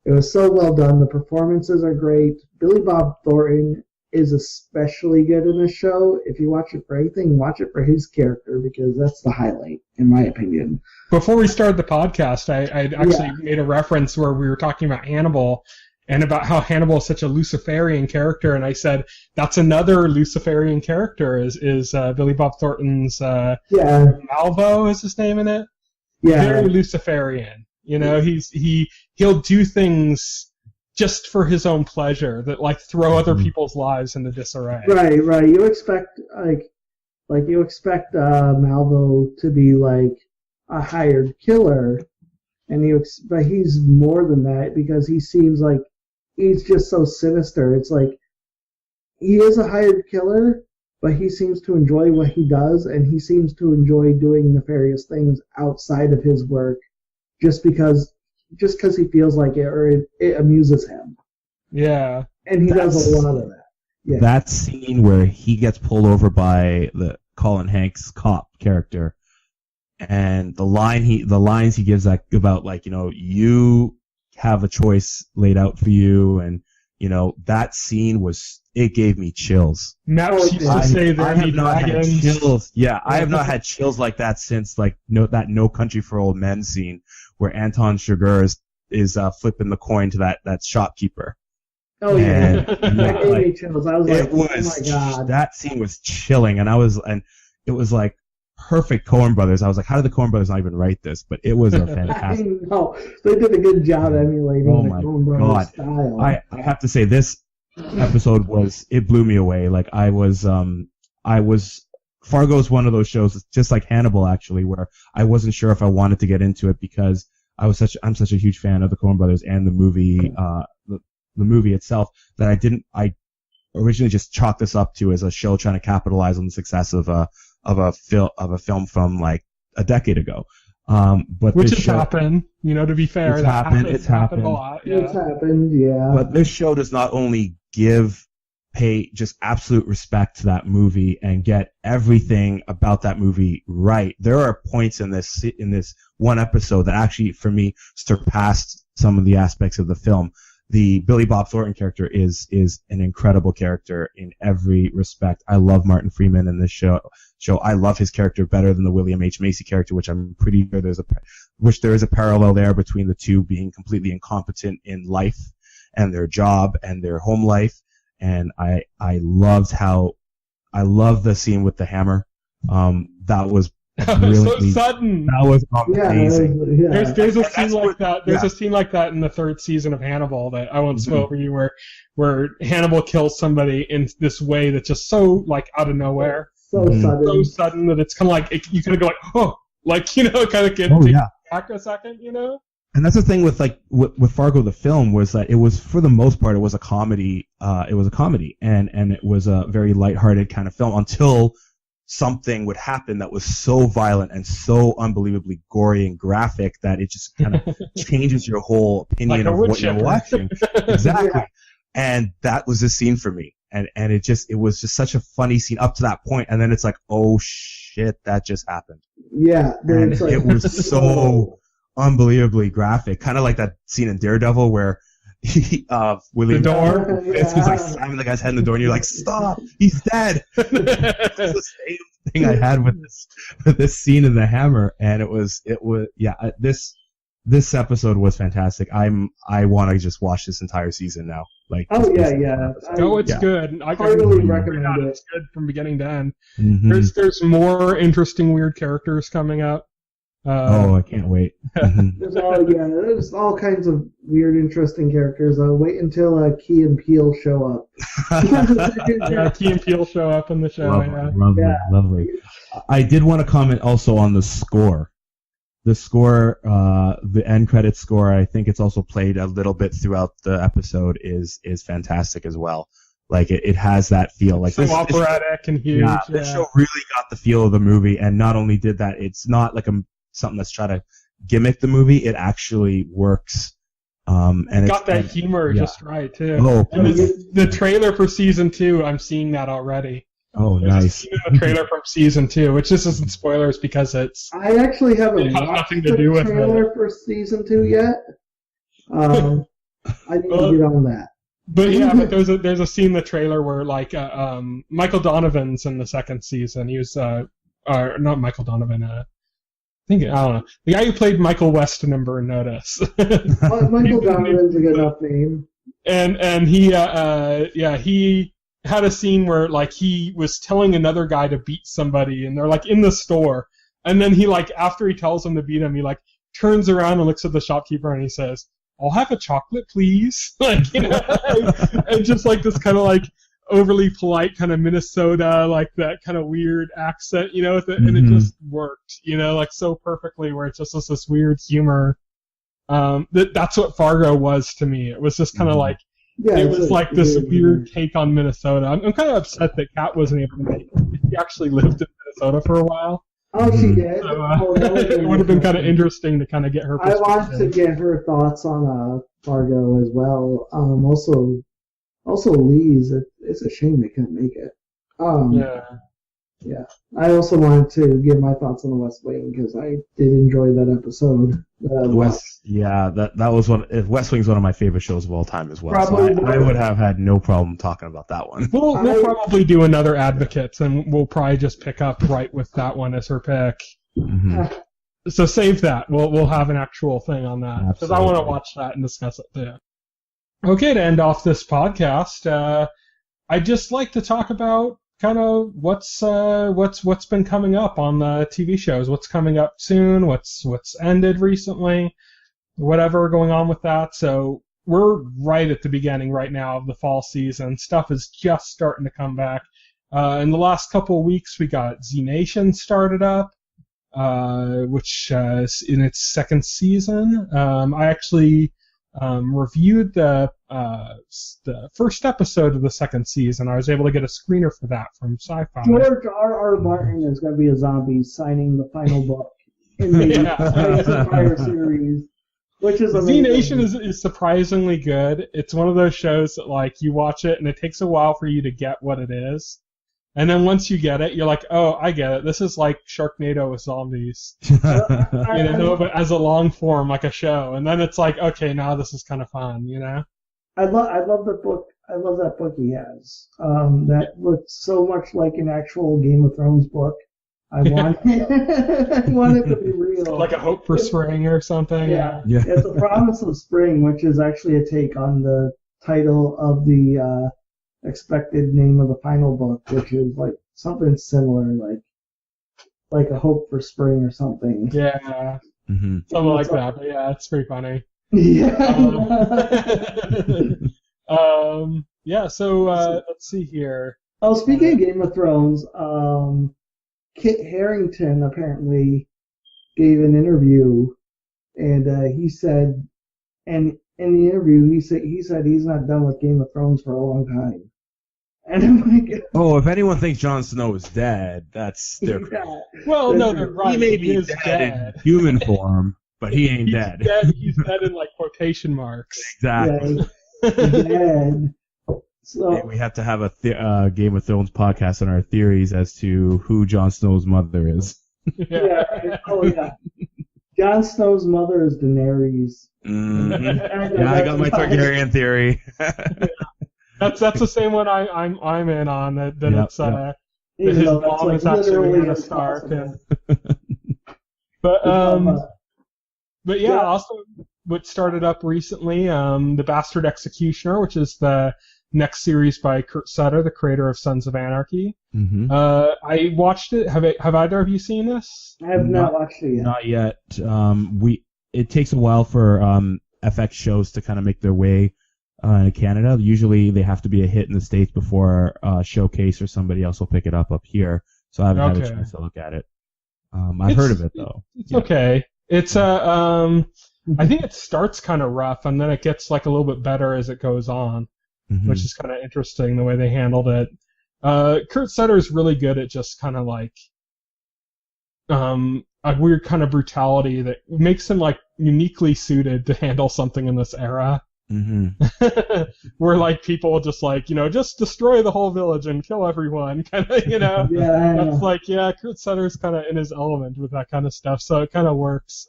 it was so well done. The performances are great. Billy Bob Thornton is especially good in this show. If you watch it for anything, watch it for his character, because that's the highlight, in my opinion. Before we started the podcast, I actually made a reference where we were talking about Hannibal, and about how Hannibal is such a Luciferian character, and I said that's another Luciferian character is Billy Bob Thornton's Malvo is his name in it. Yeah, very Luciferian. He'll do things just for his own pleasure that like throw other people's lives into disarray. Right. You expect you expect Malvo to be like a hired killer, but he's more than that, because he seems like he's just so sinister. It's like he is a hired killer, but he seems to enjoy what he does, and he seems to enjoy doing nefarious things outside of his work just because he feels like it, or it amuses him. Yeah. And he does a lot of that. Yeah. That scene where he gets pulled over by the Colin Hanks cop character, and the lines he gives, like about like, you have a choice laid out for you, and that scene it gave me chills. Maps used to say there have be not had dragons. chills. Yeah, I have not had chills like that since that No Country for Old Men scene where Anton Chigurh is flipping the coin to that shopkeeper. Oh yeah, And, that gave me chills. I was like, it was, oh my god, that scene was chilling, and it was like perfect Coen Brothers. I was like, how did the Coen Brothers not even write this? But it was a fantastic. I know. They did a good job emulating Oh the my Coen Brothers God. style. I have to say, this episode it blew me away. Like Fargo's one of those shows, just like Hannibal actually, where I wasn't sure if I wanted to get into it because I'm such a huge fan of the Coen Brothers and the movie, the movie itself, that I originally just chalked this up to as a show trying to capitalize on the success of a film from like a decade ago. But Which this has show, happened, to be fair. It's that happened, happens, it's happened. a lot. It's Yeah. happened, yeah. But this show does not only pay just absolute respect to that movie and get everything about that movie right. There are points in this one episode that actually, for me, surpassed some of the aspects of the film. The Billy Bob Thornton character is an incredible character in every respect. I love Martin Freeman in this show. I love his character better than the William H. Macy character, which I'm pretty sure there is a parallel there between the two being completely incompetent in life and their job and their home life. And I loved the scene with the hammer. That was brilliantly, so sudden. that was amazing. Yeah. There's a scene That's like what- that. There's yeah. a scene like that in the 3rd season of Hannibal that I won't spoil for you, where Hannibal kills somebody in this way that's just so like out of nowhere, So Mhm. sudden. so sudden that it's kind of like you kind of go like, oh, like kind of get Oh take yeah. back a second, And that's the thing with with Fargo the film, was that it was, for the most part, it was a comedy. It was a comedy, and it was a very lighthearted kind of film until something would happen that was so violent and so unbelievably gory and graphic that it just kind of changes your whole opinion Like a of wood what you're chipper. watching. Exactly. Yeah. And that was the scene for me. And it was just such a funny scene up to that point, and then it's like, oh shit, that just happened. Yeah, And it's like, it was so unbelievably graphic, kind of like that scene in Daredevil where William The door? Fisk is like slamming the guy's head in the door, and you're like, stop, he's dead. It's the same thing I had with this scene in the hammer, and it was this episode was fantastic. I want to just watch this entire season now. Like, oh just yeah, listen to yeah. it. Oh, it's Yeah. good. I Heartily can recommend it. It's good from beginning to end. Mhm. There's more interesting weird characters coming up. Oh, I can't wait. Mhm. There's all kinds of weird, interesting characters. I'll wait until Key and Peele show up. Yeah, Key and Peele show up in the show. Lovely, yeah. lovely. I did want to comment also on the score. The score, the end credits score, I think it's also played a little bit throughout the episode, is fantastic as well. Like it has that feel. Like So this operatic and huge. yeah, this show really got the feel of the movie, and not only did that, it's not like something that's trying to gimmick the movie. It actually works. And It it's got that humor yeah. just right too. Oh, And the trailer for season 2, I'm seeing that already. oh, There's a nice. scene in the trailer from season 2, which just isn't spoilers because it's I actually haven't It has watched nothing to the do with trailer for season 2 yet. I need to get on that. But yeah, but there's a scene in the trailer where like Michael Donovan's in the 2nd season. He was not Michael Donovan. I don't know, the guy who played Michael West in Burn Notice. Michael Donovan's a good enough name. And he he had a scene where like he was telling another guy to beat somebody, and they're like in the store, and then he like after he tells him to beat him, he like turns around and looks at the shopkeeper and he says, "I'll have a chocolate, please." Like, and just like this kind of like overly polite kind of Minnesota, like that kind of weird accent, with it, and it just worked, like so perfectly, where it's just this weird humor. That's what Fargo was to me. It was just kind of like Yeah, it it's was like this weird take on Minnesota. I'm kind of upset that Kat wasn't able to make it. She actually lived in Minnesota for a while. Oh, she did. So, That it would have been kind of interesting to kind of get her I perspective. wanted to get her thoughts on Fargo as well. Also Lee's. It's a shame they couldn't make it. Yeah. Yeah. I also wanted to give my thoughts on the West Wing because I did enjoy that episode. That was one. West Wing's one of my favorite shows of all time as well. Probably so I would have had no problem talking about that one. We'll probably do another Advocates, and we'll probably just pick up right with that one as her pick. Mm-hmm. So save that. We'll have an actual thing on that because I want to watch that and discuss it too. Okay, to end off this podcast, I'd just like to talk about kind of what's been coming up on the TV shows. What's coming up soon? What's ended recently? Whatever going on with that. So we're right at the beginning right now of the fall season. Stuff is just starting to come back. In the last couple of weeks, we got Z Nation started up, which is in its second season. I actually reviewed the first episode of the second season. I was able to get a screener for that from Sci-Fi. George R.R. Martin is going to be a zombie signing the final book in the entire series, which is amazing. Z-Nation is surprisingly good. It's one of those shows that, like, you watch it and it takes a while for you to get what it is. And then once you get it, you're like, oh, I get it. This is like Sharknado with zombies. But as a long form, like a show. And then it's like, okay, now this is kind of fun, you know? I love the book. I love that book he has. That looks so much like an actual Game of Thrones book. I want it to be real. Like a Hope for Spring or something. Yeah. It's a Promise of Spring, which is actually a take on the title of the expected name of the final book, which is like something similar, like a Hope for Spring or something. Yeah. Mm-hmm. Something like that. But yeah, it's pretty funny. Yeah. So let's see here. Oh, speaking of Game of Thrones, Kit Harington apparently gave an interview, and he said, and in the interview he said he's not done with Game of Thrones for a long time. And I'm like, oh, if anyone thinks Jon Snow is dead, that's their Well, no, they're right. He may be dead in human form, but he ain't dead. He's dead in like quotation marks. Exactly. Dead. So we have to have a Game of Thrones podcast on our theories as to who Jon Snow's mother is. yeah. Oh yeah. Jon Snow's mother is Daenerys. Mm-hmm. Yeah, I got my Targaryen theory. That's the same one I'm in on. That it's that his mom is actually Lyanna Stark. But yeah, also what started up recently, The Bastard Executioner, which is the next series by Kurt Sutter, the creator of Sons of Anarchy. Mm-hmm. I watched it. Have either of you seen this? I have not watched it yet. Not yet. It takes a while for FX shows to kind of make their way in Canada. Usually they have to be a hit in the States before Showcase or somebody else will pick it up here. So I haven't had a chance to look at it. I've heard of it though. It's okay. It's I think it starts kind of rough and then it gets like a little bit better as it goes on, which is kind of interesting the way they handled it. Kurt Sutter is really good at just kind of like a weird kind of brutality that makes him like uniquely suited to handle something in this era. Mm-hmm. Where like people just like, just destroy the whole village and kill everyone, kind of, That's like, Kurt Sutter's kind of in his element with that kind of stuff, so it kind of works.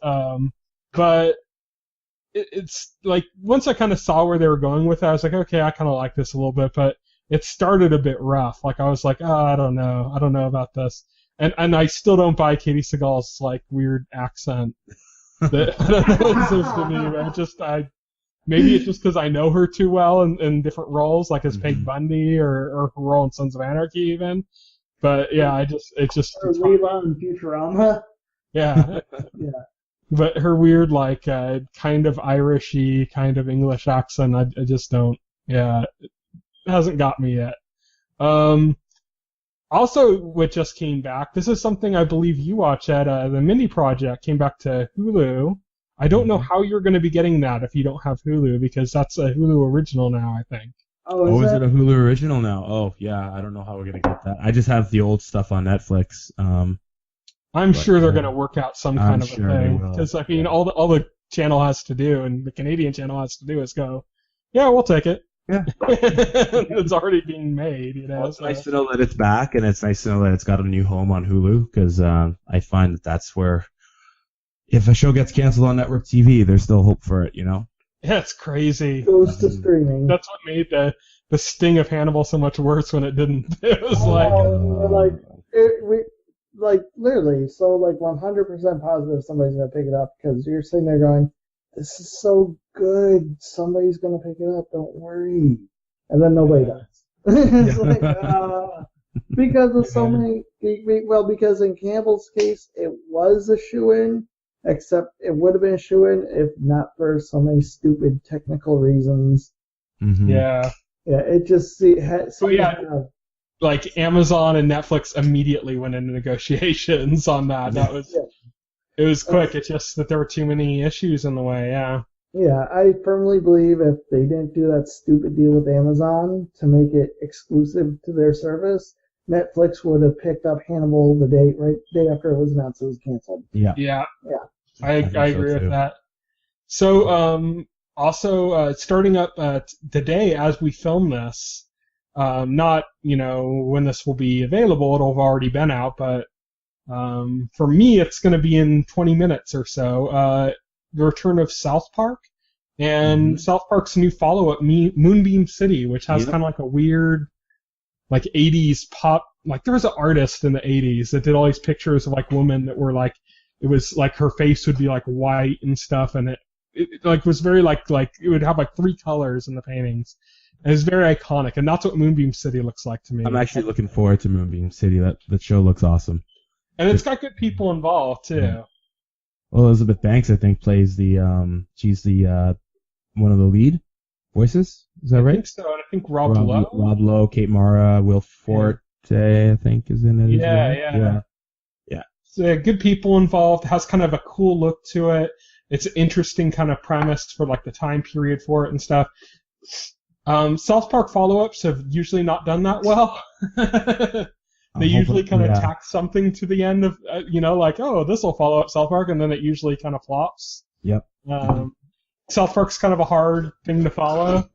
But it's like once I kind of saw where they were going with it, I was like, okay, I kind of like this a little bit, but it started a bit rough. Like I was like, I don't know about this, and I still don't buy Katie Seagal's like weird accent. That I don't know what it says to me, but maybe it's just because I know her too well in different roles, like as Peg Bundy or her role in Sons of Anarchy even. But yeah, or Leela in Futurama. Yeah. Yeah. But her weird, like, kind of Irishy, kind of English accent, I just don't. Yeah, it hasn't got me yet. Also, what just came back, this is something I believe you watch at the Mini Project, came back to Hulu. I don't know how you're going to be getting that if you don't have Hulu, because that's a Hulu original now, I think. Oh, is it a Hulu original now? Oh, yeah, I don't know how we're going to get that. I just have the old stuff on Netflix. I'm sure they're going to work out some kind of a thing, because, all the channel has to do, and the Canadian channel has to do is go, yeah, we'll take it. Yeah. It's already being made, you know. Well, it's nice to know that it's back, and it's nice to know that it's got a new home on Hulu, because I find that that's where, if a show gets canceled on network TV, there's still hope for it, you know? Yeah, it's crazy. Goes to streaming. That's what made the sting of Hannibal so much worse when it didn't. It was literally, so 100% positive somebody's gonna pick it up, because you're sitting there going, "This is so good, somebody's gonna pick it up. Don't worry," and then nobody does. It's because of so many. Well, because in Campbell's case, it was a shoo-in, except it would have been a shoo-in if not for so many stupid technical reasons. Mm-hmm. Yeah. Yeah, it just like Amazon and Netflix immediately went into negotiations on that. That was it was quick. It's just that there were too many issues in the way. Yeah. Yeah, I firmly believe if they didn't do that stupid deal with Amazon to make it exclusive to their service, Netflix would have picked up Hannibal the day after it was announced it was canceled. Yeah. Yeah. Yeah. I agree with that. So, also, starting up the day as we film this, not, when this will be available, it'll have already been out, but for me, it's going to be in 20 minutes or so, the return of South Park, and South Park's new follow-up, Moonbeam City, which has kind of like a weird, 80s pop, there was an artist in the 80s that did all these pictures of, women that were, it was, her face would be, white and stuff, and it was very, it would have, 3 colors in the paintings. And it's very iconic, and that's what Moonbeam City looks like to me. I'm actually looking forward to Moonbeam City. That show looks awesome. And it's got good people involved, too. Yeah. Well, Elizabeth Banks, I think, plays she's the, one of the lead voices. Is that right? I think so, and I think Rob Lowe. Rob Lowe, Kate Mara, Will Forte, I think, is in it as well. Yeah. So, good people involved. Has kind of a cool look to it. It's an interesting kind of premise for, the time period for it and stuff. South Park follow-ups have usually not done that well. They usually kind of tack something to the end of, this will follow up South Park, and then it usually kind of flops. Yep. South Park's kind of a hard thing to follow.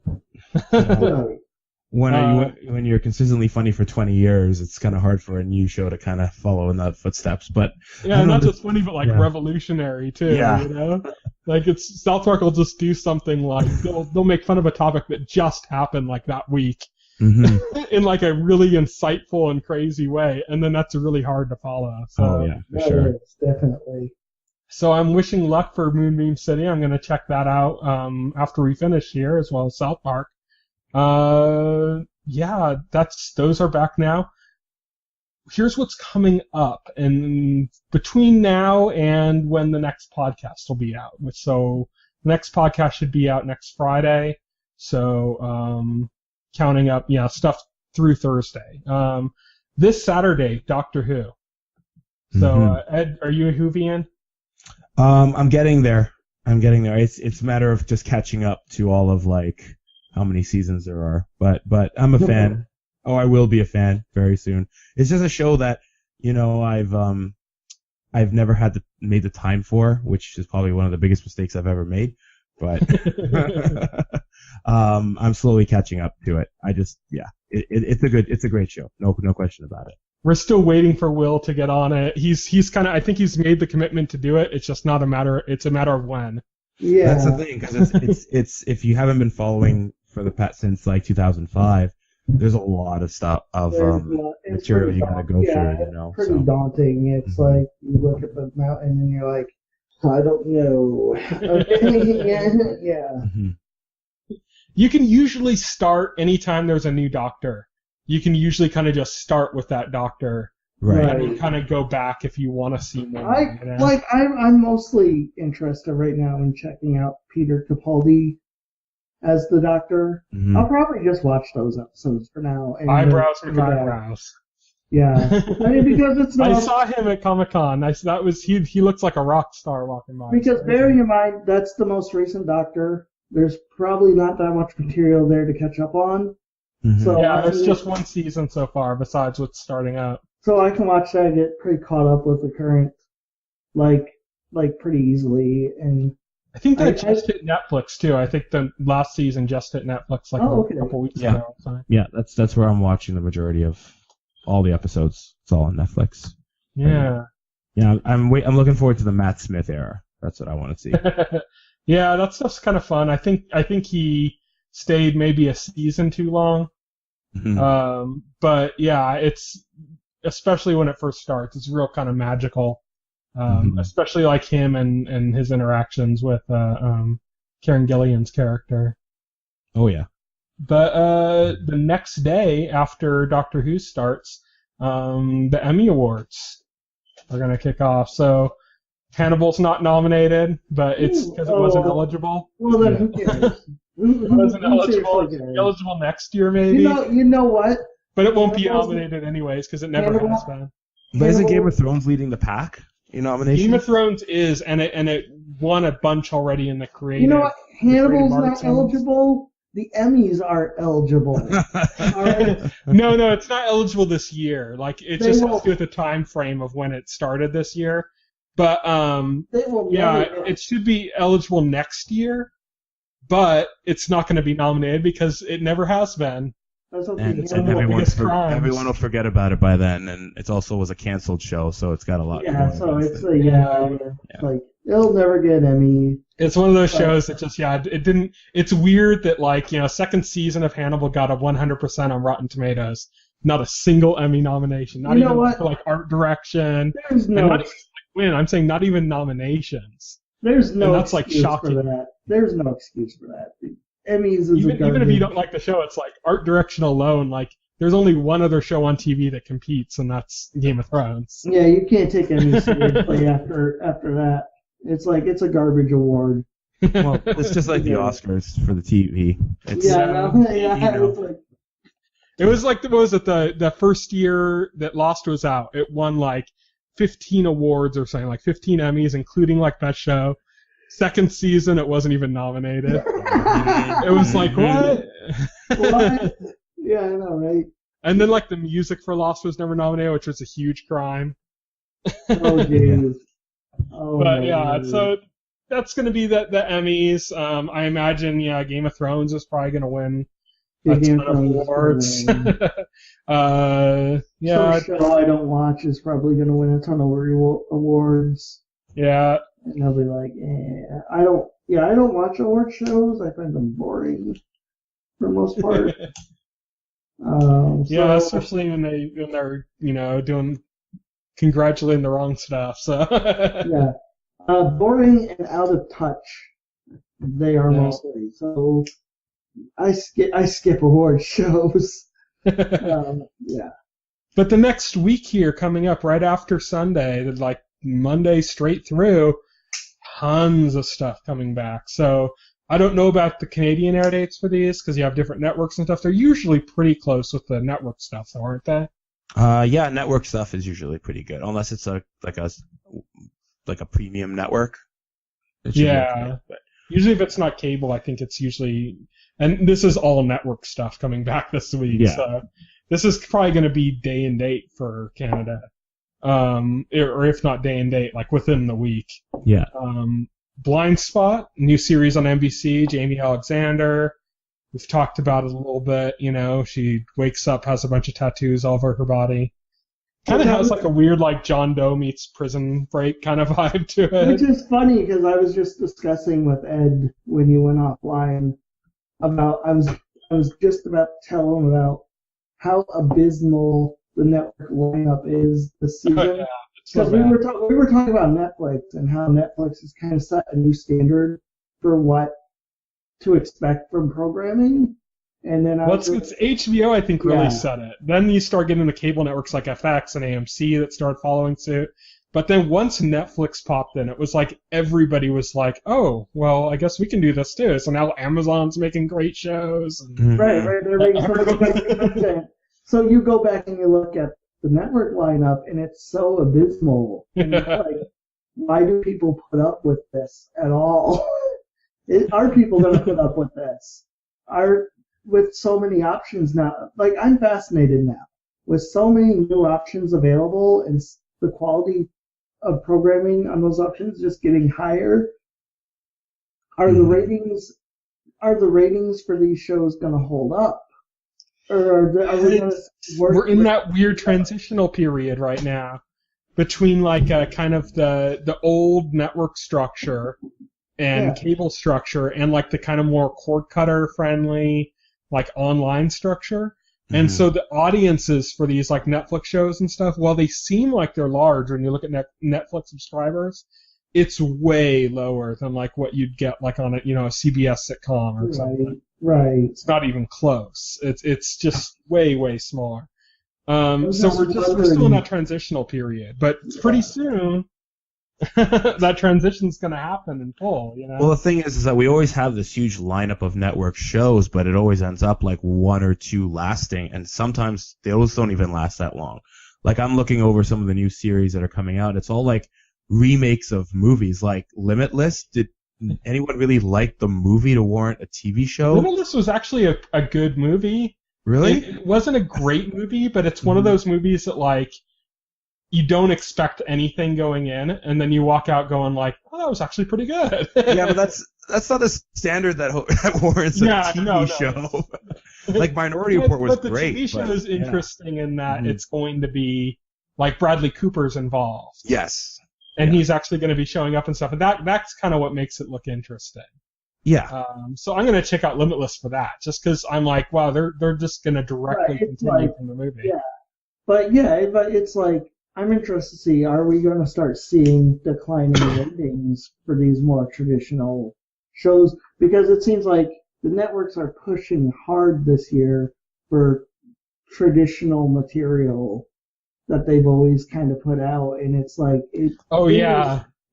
When you're consistently funny for 20 years, it's kind of hard for a new show to kind of follow in that footsteps. But yeah, not just funny, but revolutionary too. Yeah. It's South Park will just do something they'll make fun of a topic that just happened that week. Mm-hmm. In a really insightful and crazy way, and then that's really hard to follow. So, for sure. Is, definitely. So I'm wishing luck for Moonbeam City. I'm going to check that out after we finish here, as well as South Park. Those are back now. Here's what's coming up, and between now and when the next podcast will be out. So the next podcast should be out next Friday. So counting up, stuff through Thursday. This Saturday, Doctor Who. So Ed, are you a Whovian? I'm getting there. It's a matter of just catching up to all of how many seasons there are. But I'm a fan. Oh, I will be a fan very soon. It's just a show that I've never made the time for, which is probably one of the biggest mistakes I've ever made. But I'm slowly catching up to it. It's a great show. No question about it. We're still waiting for Will to get on it. He's kind of, I think he's made the commitment to do it. It's just not a matter of when. Yeah. That's the thing, because it's if you haven't been following for the past since 2005, there's a lot of stuff material you gotta go through. It's pretty daunting. It's you look at the mountain and you're like, I don't know. Yeah. Mm-hmm. You can usually start anytime there's a new doctor. You can usually kind of just start with that doctor, right? And then kind of go back if you want to see more. I'm mostly interested right now in checking out Peter Capaldi as the Doctor. Mm-hmm. I'll probably just watch those episodes for now. And eyebrows with eyebrows. Yeah, because it's not. I saw him at Comic-Con. He looks like a rock star walking by. Because bearing in mind that's the most recent Doctor, there's probably not that much material there to catch up on. Mm-hmm. So there's just one season so far, besides what's starting up. So I can watch that and get pretty caught up with the current, pretty easily. And I think that just hit Netflix too. I think the last season just hit Netflix like a couple weeks ago. So. Yeah, that's where I'm watching the majority of all the episodes. It's all on Netflix. Yeah. Yeah, I'm looking forward to the Matt Smith era. That's what I want to see. Yeah, that stuff's kind of fun. I think he stayed maybe a season too long. Mm-hmm. But yeah, it's especially when it first starts, it's real kind of magical. Especially like him and his interactions with Karen Gillian's character. Oh yeah. But the next day after Doctor Who starts, the Emmy Awards are gonna kick off. So Hannibal's not nominated, but it's because it wasn't eligible. Well, then who cares? It wasn't eligible next year, maybe. You know what? But it won't be nominated anyways because it never has been. But isn't Game of Thrones leading the pack in nominations? Game of Thrones is, and it won a bunch already in the creative. You know what? Hannibal's not eligible. The Emmys are eligible. All right? No, it's not eligible this year. Like it just has to do with the time frame of when it started this year. But it should be eligible next year, but it's not going to be nominated because it never has been. And everyone will forget about it by then, and it also was a canceled show, so it's got a lot. Yeah, so it's like it'll never get an Emmy. It's one of those shows that just it didn't. It's weird that second season of Hannibal got a 100% on Rotten Tomatoes, not a single Emmy nomination, not even for like art direction. There's no not even win. I'm saying not even nominations. There's no that's excuse shocking. for that. There's no excuse for that. Emmys is even if you don't like the show, it's like art direction alone. Like there's only one other show on TV that competes, and that's Game of Thrones. Yeah, you can't take Emmys seriously after that. It's like it's a garbage award. Well, it's just like the Oscars for the TV. It was like the first year that Lost was out. It won like 15 awards or something, like 15 Emmys, including like Best Show. Second season, it wasn't even nominated. It was like, what? What? Yeah, I know, right? And then, like, the music for Lost was never nominated, which was a huge crime. Oh, jeez. Oh, but, yeah, so that's going to be the Emmys. I imagine, Game of Thrones is probably going to win a ton of awards. Some show I don't watch is probably going to win a ton of awards. Yeah. And they'll be like, I don't watch award shows. I find them boring for the most part. Especially when they're doing congratulating the wrong stuff. So yeah, boring and out of touch. They are mostly. So I skip award shows. Yeah. But the next week here coming up right after Sunday, like Monday straight through. Tons of stuff coming back. So I don't know about the Canadian air dates for these because you have different networks and stuff. They're usually pretty close with the network stuff, though, aren't they? Yeah, network stuff is usually pretty good, unless it's a premium network. Yeah, usually if it's not cable, I think it's usually. And this is all network stuff coming back this week. Yeah. So this is probably going to be day and date for Canada. Or if not day and date, like within the week. Yeah. Blind Spot, new series on NBC, Jamie Alexander. We've talked about it a little bit, she wakes up, has a bunch of tattoos all over her body. Kind of has like a weird like John Doe meets Prison Break kind of vibe to it. Which is funny because I was just discussing with Ed when he went offline about, I was just about to tell him about how abysmal the network lineup is this season. Because we were talking about Netflix and how Netflix has kind of set a new standard for what to expect from programming. And then it's HBO, I think, really set it. Then you start getting the cable networks like FX and AMC that started following suit. But then once Netflix popped in, it was like everybody was like, oh, well, I guess we can do this too. So now Amazon's making great shows. And right. They're making great content. So you go back and you look at the network lineup, and it's so abysmal. And it's like, why do people put up with this at all? Are people going to put up with this? With so many options now, like I'm fascinated now with so many new options available and the quality of programming on those options just getting higher. Are the ratings for these shows going to hold up? Or are we going to work? We're in that weird transitional period right now between like kind of the old network structure and cable structure and like the kind of more cord cutter friendly like online structure. And so the audiences for these like Netflix shows and stuff, while they seem like they're large when you look at Netflix subscribers, it's way lower than like what you'd get like on a CBS sitcom or something. Right. It's not even close. It's just way smaller. So we're still in that transitional period, but pretty soon that transition's going to happen in full, Well, the thing is that we always have this huge lineup of network shows, but it always ends up like one or two lasting, and sometimes those don't even last that long. Like I'm looking over some of the new series that are coming out. It's all like remakes of movies, like Limitless. Did anyone really like the movie to warrant a TV show? Limitless was actually a good movie. Really? It wasn't a great movie, but it's one of those movies that like you don't expect anything going in, and then you walk out going like, "Oh, that was actually pretty good." Yeah, but that's not a standard that warrants a TV show. Like Minority Report was great. But the TV show is interesting in that it's going to be like Bradley Cooper's involved. Yes. And he's actually going to be showing up and stuff, and that's kind of what makes it look interesting. Yeah. So I'm going to check out Limitless for that, just because I'm like, wow, they're just going to directly continue from the movie. Yeah. But it's like, I'm interested to see, are we going to start seeing declining ratings for these more traditional shows? Because it seems like the networks are pushing hard this year for traditional material that they've always kind of put out, and it's like...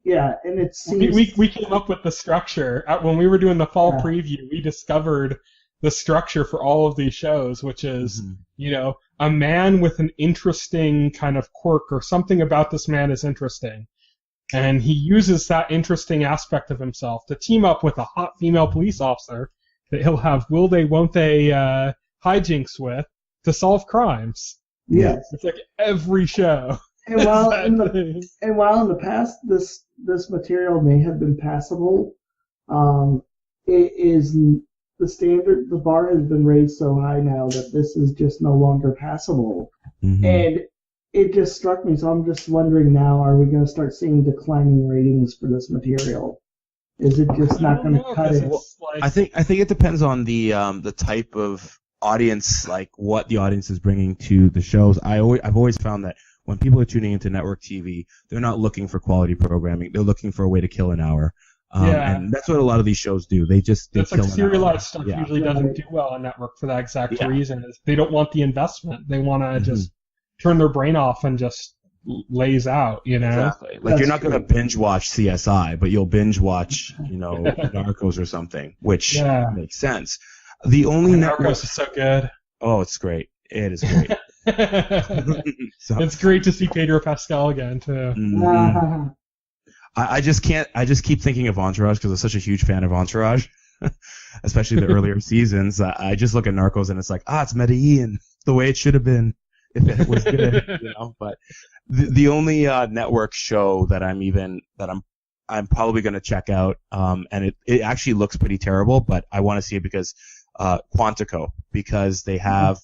Yeah, and it seems... We came up with the structure. When we were doing the fall preview, we discovered the structure for all of these shows, which is, a man with an interesting kind of quirk, or something about this man is interesting. And he uses that interesting aspect of himself to team up with a hot female police officer that he'll have will they, won't they hijinks with to solve crimes. Yes. It's like every show. And while in the past this material may have been passable, it is the bar has been raised so high now that this is just no longer passable. And it just struck me, so I'm just wondering now, are we going to start seeing declining ratings for this material? Is it just not going to cut it? I think it depends on the type of audience, like what the audience is bringing to the shows. I've always found that when people are tuning into network TV, they're not looking for quality programming. They're looking for a way to kill an hour. And that's what a lot of these shows do. That's like serialized stuff usually doesn't do well on network for that exact reason. Is they don't want the investment. They want to just turn their brain off and just lays out, Exactly. Like you're not going to binge watch CSI, but you'll binge watch, Narcos or something, which makes sense. The only Narcos is so good. Oh, it's great. It is great. It's great to see Pedro Pascal again too. I just keep thinking of Entourage because I'm such a huge fan of Entourage, especially the earlier seasons. I just look at Narcos and it's like, it's Medellin, the way it should have been if it was good, But the only network show that I'm probably going to check out, and it actually looks pretty terrible, but I want to see it because Quantico, because they have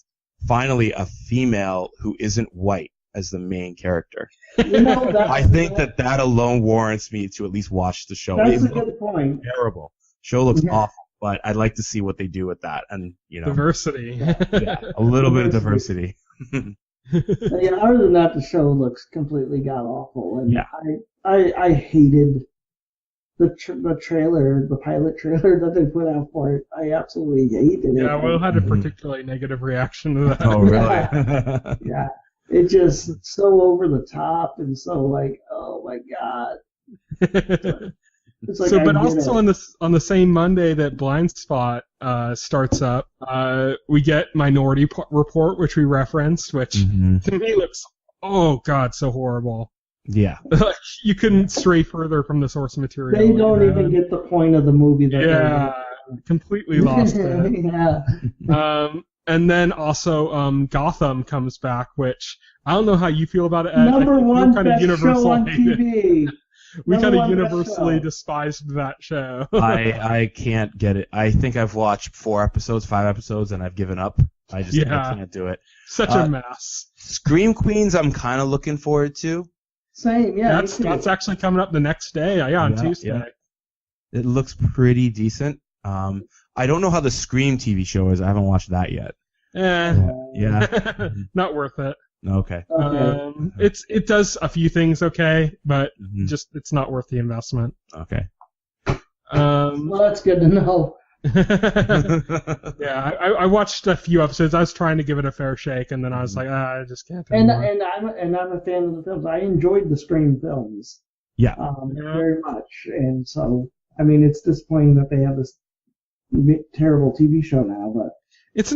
finally a female who isn't white as the main character. I think that alone warrants me to at least watch the show. That's a good point. Terrible. Show looks awful, but I'd like to see what they do with that, and diversity. A little bit of diversity. Other than that, the show looks completely god awful, and I hated the trailer, the pilot trailer that they put out for it. I absolutely hated it. Yeah, Will had a particularly negative reaction to that. Oh, really? Yeah. It just so over the top and so like, oh my god. It's like, but also on the same Monday that Blind Spot starts up, we get Minority Report, which we referenced, which to me looks, oh god, so horrible. Yeah. You couldn't stray further from the source material. They don't even get the point of the movie. Completely lost it. And then also Gotham comes back, which I don't know how you feel about it, Ed. Number one kind best of universal show on TV. We Number kind one of best universally show. despised that show. I can't get it. I think I've watched 5 episodes, and I've given up. I can't do it. Such a mess. Scream Queens, I'm kind of looking forward to. Same, yeah. That's actually coming up the next day. On Tuesday. Yeah. It looks pretty decent. I don't know how the Scream TV show is. I haven't watched that yet. Yeah. Not worth it. Okay. It does a few things okay, but Mhm. just it's not worth the investment. Okay. Well, that's good to know. Yeah, I watched a few episodes. I was trying to give it a fair shake, and then I was like, I just can't. And anymore. I'm a fan of the films. I enjoyed the Scream films. Yeah. Very much. And so, I mean, it's disappointing that they have this terrible TV show now, but It's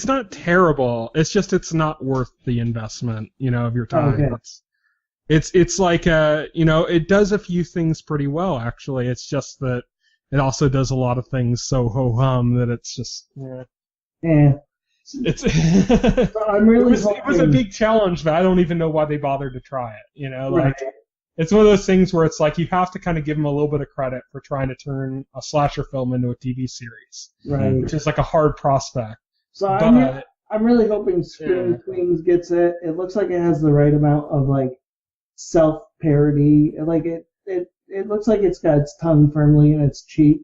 not terrible. It's just it's not worth the investment, of your time. Okay. It's like it does a few things pretty well actually. It's just that it also does a lot of things so ho hum that it's just It's So I'm really it was a big challenge that I don't even know why they bothered to try it. Right. It's one of those things where it's like you have to kind of give them a little bit of credit for trying to turn a slasher film into a TV series, Right. which is like a hard prospect. So But I'm really hoping Scream Queens gets it. It looks like it has the right amount of like self-parody. Like it looks like it's got its tongue firmly in its cheek.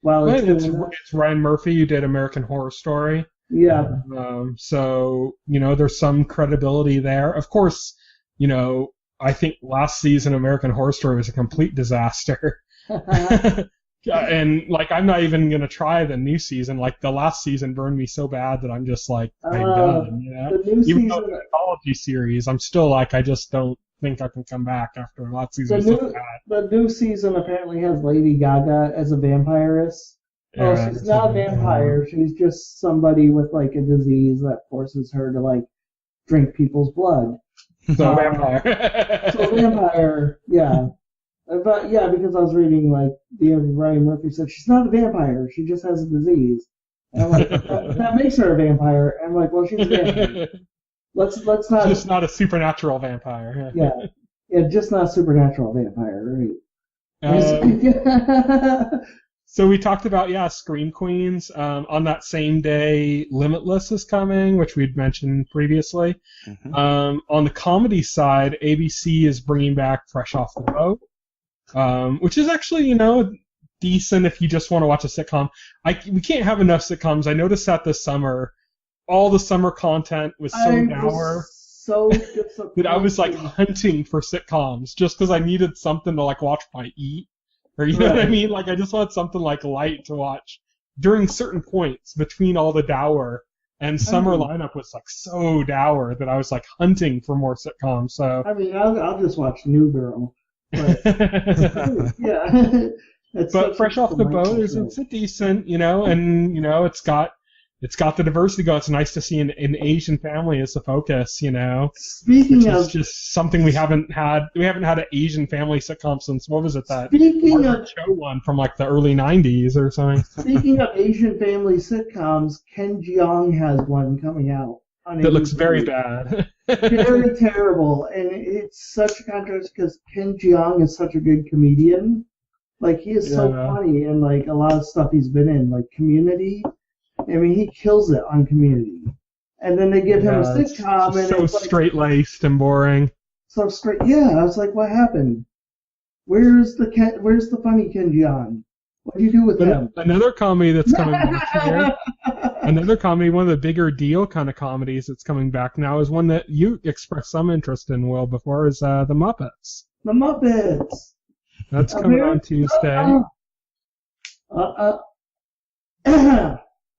While it's Ryan Murphy who did American Horror Story. Yeah. So there's some credibility there. Of course, I think last season American Horror Story was a complete disaster. And like I'm not even gonna try the new season. Like the last season burned me so bad that I'm just like I'm done. The new Even though season, it's an anthology series, I'm still like I just don't think I can come back after last season was so bad. the new season apparently has Lady Gaga as a vampiress. Oh, Yeah, she's not a vampire. She's just somebody with like a disease that forces her to like drink people's blood. So vampire. So vampire, yeah. But yeah, because I was reading like Ryan Murphy said she's not a vampire. She just has a disease. And I'm like, that makes her a vampire. And I'm like, well, she's a vampire. Let's not. Just not a supernatural vampire. Yeah, just not a supernatural vampire, right? So we talked about Scream Queens. On that same day, Limitless is coming, which we'd mentioned previously. Mhm. On the comedy side, ABC is bringing back Fresh Off the Boat, which is actually decent if you just want to watch a sitcom. We can't have enough sitcoms. I noticed that this summer, all the summer content was so dour. So disappointed. That I was like hunting for sitcoms just because I needed something to like watch while I eat. Or you know what I mean? Like I just wanted something like light to watch during certain points between all the dour. And summer lineup was like so dour that I was like hunting for more sitcoms. So I mean, I'll just watch New Girl. But, yeah. but Fresh Off the Boat it's a decent, and it's got the diversity going. It's nice to see an Asian family as the focus, Speaking which of is just something we haven't had. We haven't had an Asian family sitcom since what was it that speaking of show one from like the early '90s or something. speaking of Asian family sitcoms, Ken Jeong has one coming out on That looks ABC. very bad. Very terrible, and it's such a contrast because Ken Jeong is such a good comedian. Like he is so funny in like a lot of stuff he's been in, like Community. I mean, he kills it on Community. And then they give him a sitcom, and so it's like, straight-laced and boring. so straight. Yeah, I was like, what happened? Where's the funny Ken Jeong? What do you do with him? Another comedy that's coming back here. Another comedy, one of the bigger deal kind of comedies that's coming back now, is one that you expressed some interest in, Will, before, is The Muppets. The Muppets. That's coming on Tuesday.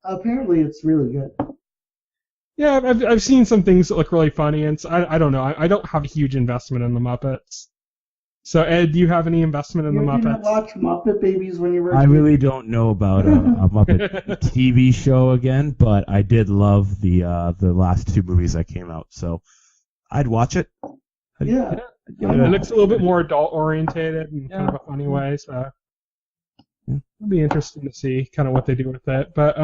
Apparently, it's really good. Yeah, I've seen some things that look really funny, and I don't know. I don't have a huge investment in the Muppets. So, Ed, do you have any investment in the Muppets? You didn't watch Muppet Babies when you were a I kid? really don't know about a Muppet TV show again, but I did love the last 2 movies that came out, so I'd watch it. Yeah. It looks a little bit more adult-orientated in kind of a funny way, so it'll be interesting to see kind of what they do with it. But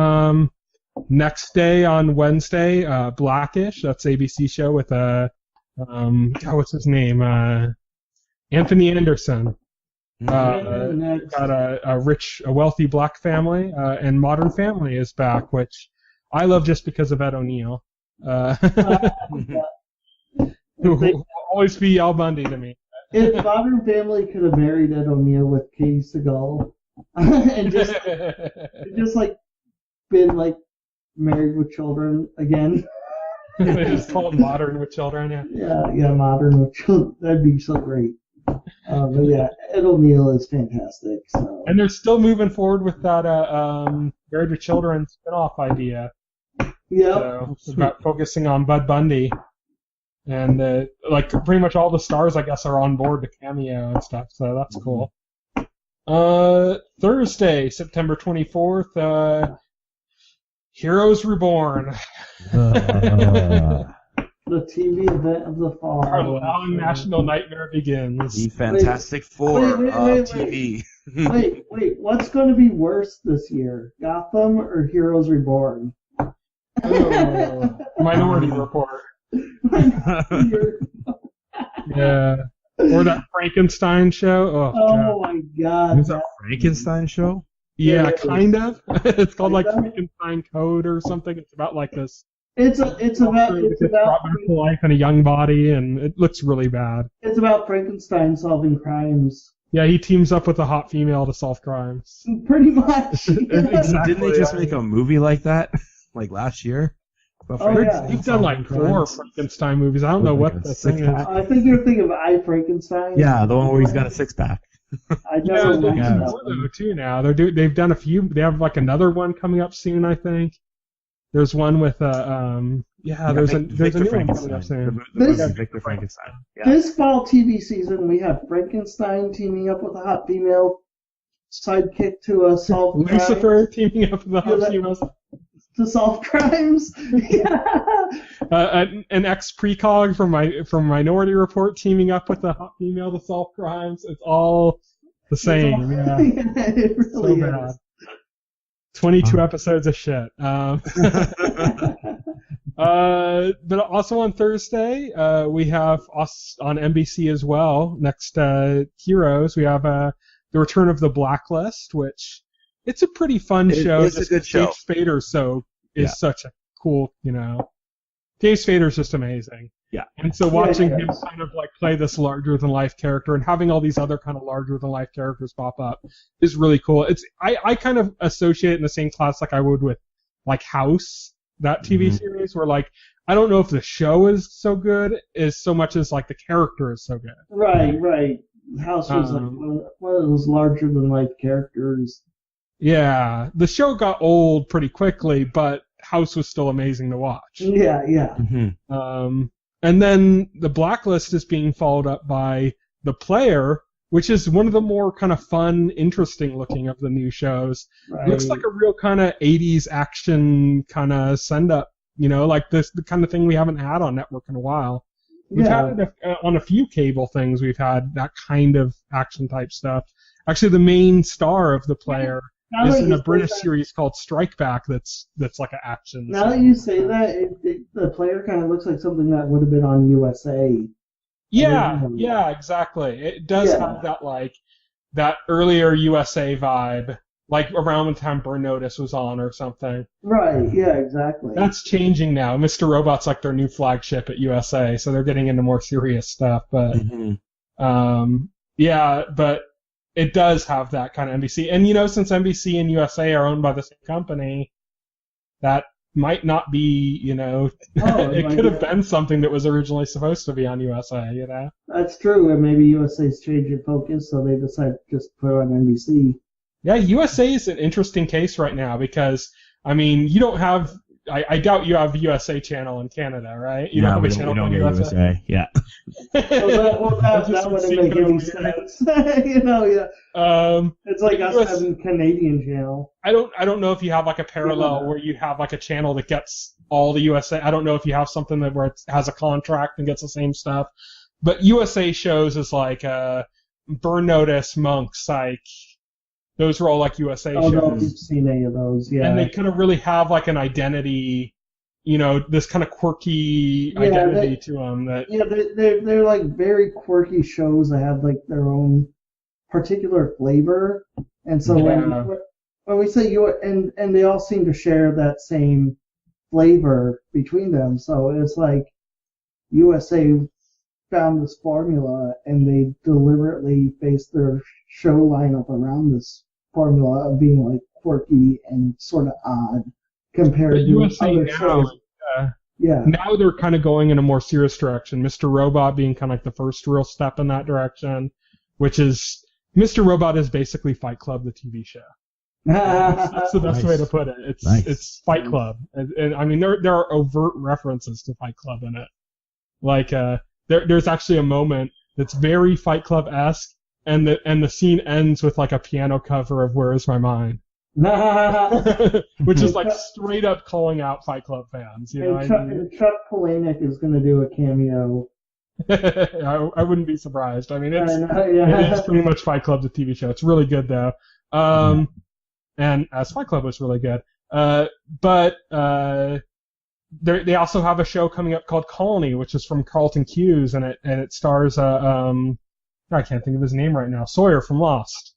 next day on Wednesday, Blackish, that's ABC show with what's his name? Anthony Anderson. Next. Got a wealthy black family, and Modern Family is back, which I love just because of Ed O'Neill. Who will always be Al Bundy to me. If Modern Family could have married Ed O'Neill with Katie Seagal, and just like been like married with children again. They just call it Modern with Children, yeah. Yeah, Modern with children. That'd be so great. But yeah, Ed O'Neill is fantastic. So. And they're still moving forward with that Married with Children spinoff idea. Yeah. So it's about focusing on Bud Bundy. And like pretty much all the stars, I guess, are on board to cameo and stuff. So that's cool. Thursday, September 24th, Heroes Reborn. The TV event of the fall. Our long national nightmare begins. The Fantastic Four of TV. Wait, what's going to be worse this year? Gotham or Heroes Reborn? Oh, Minority Report. Yeah. Or that Frankenstein show. Oh my god. Is that Frankenstein show? Yeah, kind of. It's called like Frankenstein Code or something. It's about like this. It's about brought back to life in a young body, and it looks really bad. It's about Frankenstein solving crimes. Yeah, he teams up with a hot female to solve crimes. Pretty much. Exactly. Didn't they just make a movie like that, like last year? They've done like 4 Frankenstein movies. I don't know what the thing is. I think you're thinking of I, Frankenstein. Yeah, the one where he's got a 6-pack. I never they've watched done that more one. though too now. They've done a few. They have like another one coming up soon, I think. There's one with there's a new one coming up soon. Victor Frankenstein. Yeah. This fall TV season, we have Frankenstein teaming up with a hot female sidekick to solve Lucifer crimes. teaming up with a hot female To solve crimes. An ex-precog from Minority Report teaming up with a hot female to solve crimes. It's all the same. Yeah. It really so bad. 22 episodes of shit. But also on Thursday, we have us on NBC as well. Next Heroes, we have the return of The Blacklist, which it's a pretty fun show. It's a good show. James Spader is such a cool, James Spader's just amazing. Yeah. And so watching him kind of like play this larger than life character and having all these other kind of larger than life characters pop up is really cool. I kind of associate it in the same class like I would with like House, that TV series, where like I don't know if the show is so good as so much as like the character is so good. Right. House was like one of those larger than life characters. Yeah, the show got old pretty quickly, but House was still amazing to watch. Yeah. Mm-hmm. And then The Blacklist is being followed up by The Player, which is one of the more kind of fun, interesting looking of the new shows. Right. Looks like a real kind of 80s action kind of send-up, like the kind of thing we haven't had on network in a while. We've had it on a few cable things. We've had that kind of action type stuff. Actually, the main star of The Player is in a British series called Strike Back that's like an action. Now that you say that, The Player kind of looks like something that would have been on USA. Yeah, exactly. It does have that like that earlier USA vibe, like around the time Burn Notice was on or something. Right, yeah, exactly. That's changing now. Mr. Robot's like their new flagship at USA, so they're getting into more serious stuff. But but it does have that kind of NBC. And since NBC and USA are owned by the same company, that might not be, it could have been something that was originally supposed to be on USA, That's true, and maybe USA's changing focus, so they decided to just put it on NBC. Yeah, USA is an interesting case right now because, you don't have... I doubt you have a USA channel in Canada, right? You don't have a channel in USA. Yeah. That wouldn't make any sense. It's like us having a Canadian channel. I don't know if you have like a parallel where you have like a channel that gets all the USA. I don't know if you have something where it has a contract and gets the same stuff. But USA shows is like Burn Notice, Monk, Psych. Those are all like USA shows. Oh, no, we've seen any of those, yeah. And they kind of really have like an identity this kind of quirky identity to them. They're like very quirky shows that have like their own particular flavor, and so when we say and they all seem to share that same flavor between them, so it's like USA found this formula and they deliberately based their show lineup around this formula of being like quirky and sort of odd compared to USA other now, shows. Now they're kind of going in a more serious direction. Mr. Robot being kind of like the first real step in that direction, which is Mr. Robot is basically Fight Club, the TV show. That's the best way to put it. It's Fight Club, and I mean there are overt references to Fight Club in it. Like there's actually a moment that's very Fight Club-esque, and the scene ends with like a piano cover of "Where Is My Mind," which is like straight up calling out Fight Club fans. Chuck Palahniuk is going to do a cameo. I wouldn't be surprised. I mean, it is pretty much Fight Club, the TV show. It's really good though. And as Fight Club was really good. But they also have a show coming up called Colony, which is from Carlton Cuse, and it stars I can't think of his name right now, Sawyer from Lost,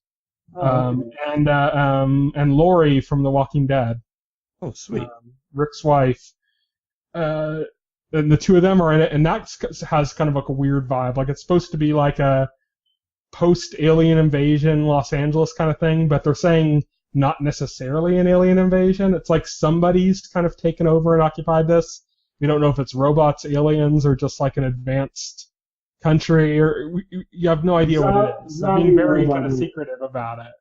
and Lori from The Walking Dead. Oh, sweet. Rick's wife. And the two of them are in it, and that has kind of like a weird vibe. Like it's supposed to be like a post-alien invasion Los Angeles kind of thing, but they're saying not necessarily an alien invasion. It's like somebody's kind of taken over and occupied this. We don't know if it's robots, aliens, or just like an advanced country, or you have no idea what it is. They're being very kind of secretive about it.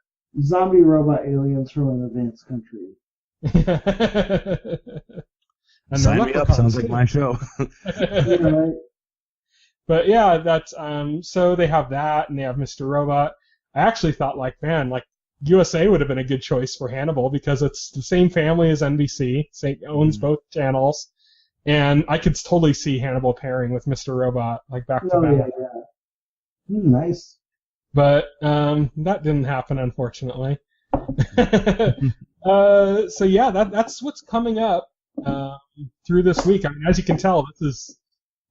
Zombie robot aliens from an advanced country. And sign me up. Sounds like my show. Right. But yeah, that's so they have that, and they have Mr. Robot. I actually thought USA would have been a good choice for Hannibal because it's the same family as NBC, owns both channels, and I could totally see Hannibal pairing with Mr. Robot back to back. Yeah. Nice. But that didn't happen, unfortunately. So yeah, that's what's coming up through this week. I mean, as you can tell,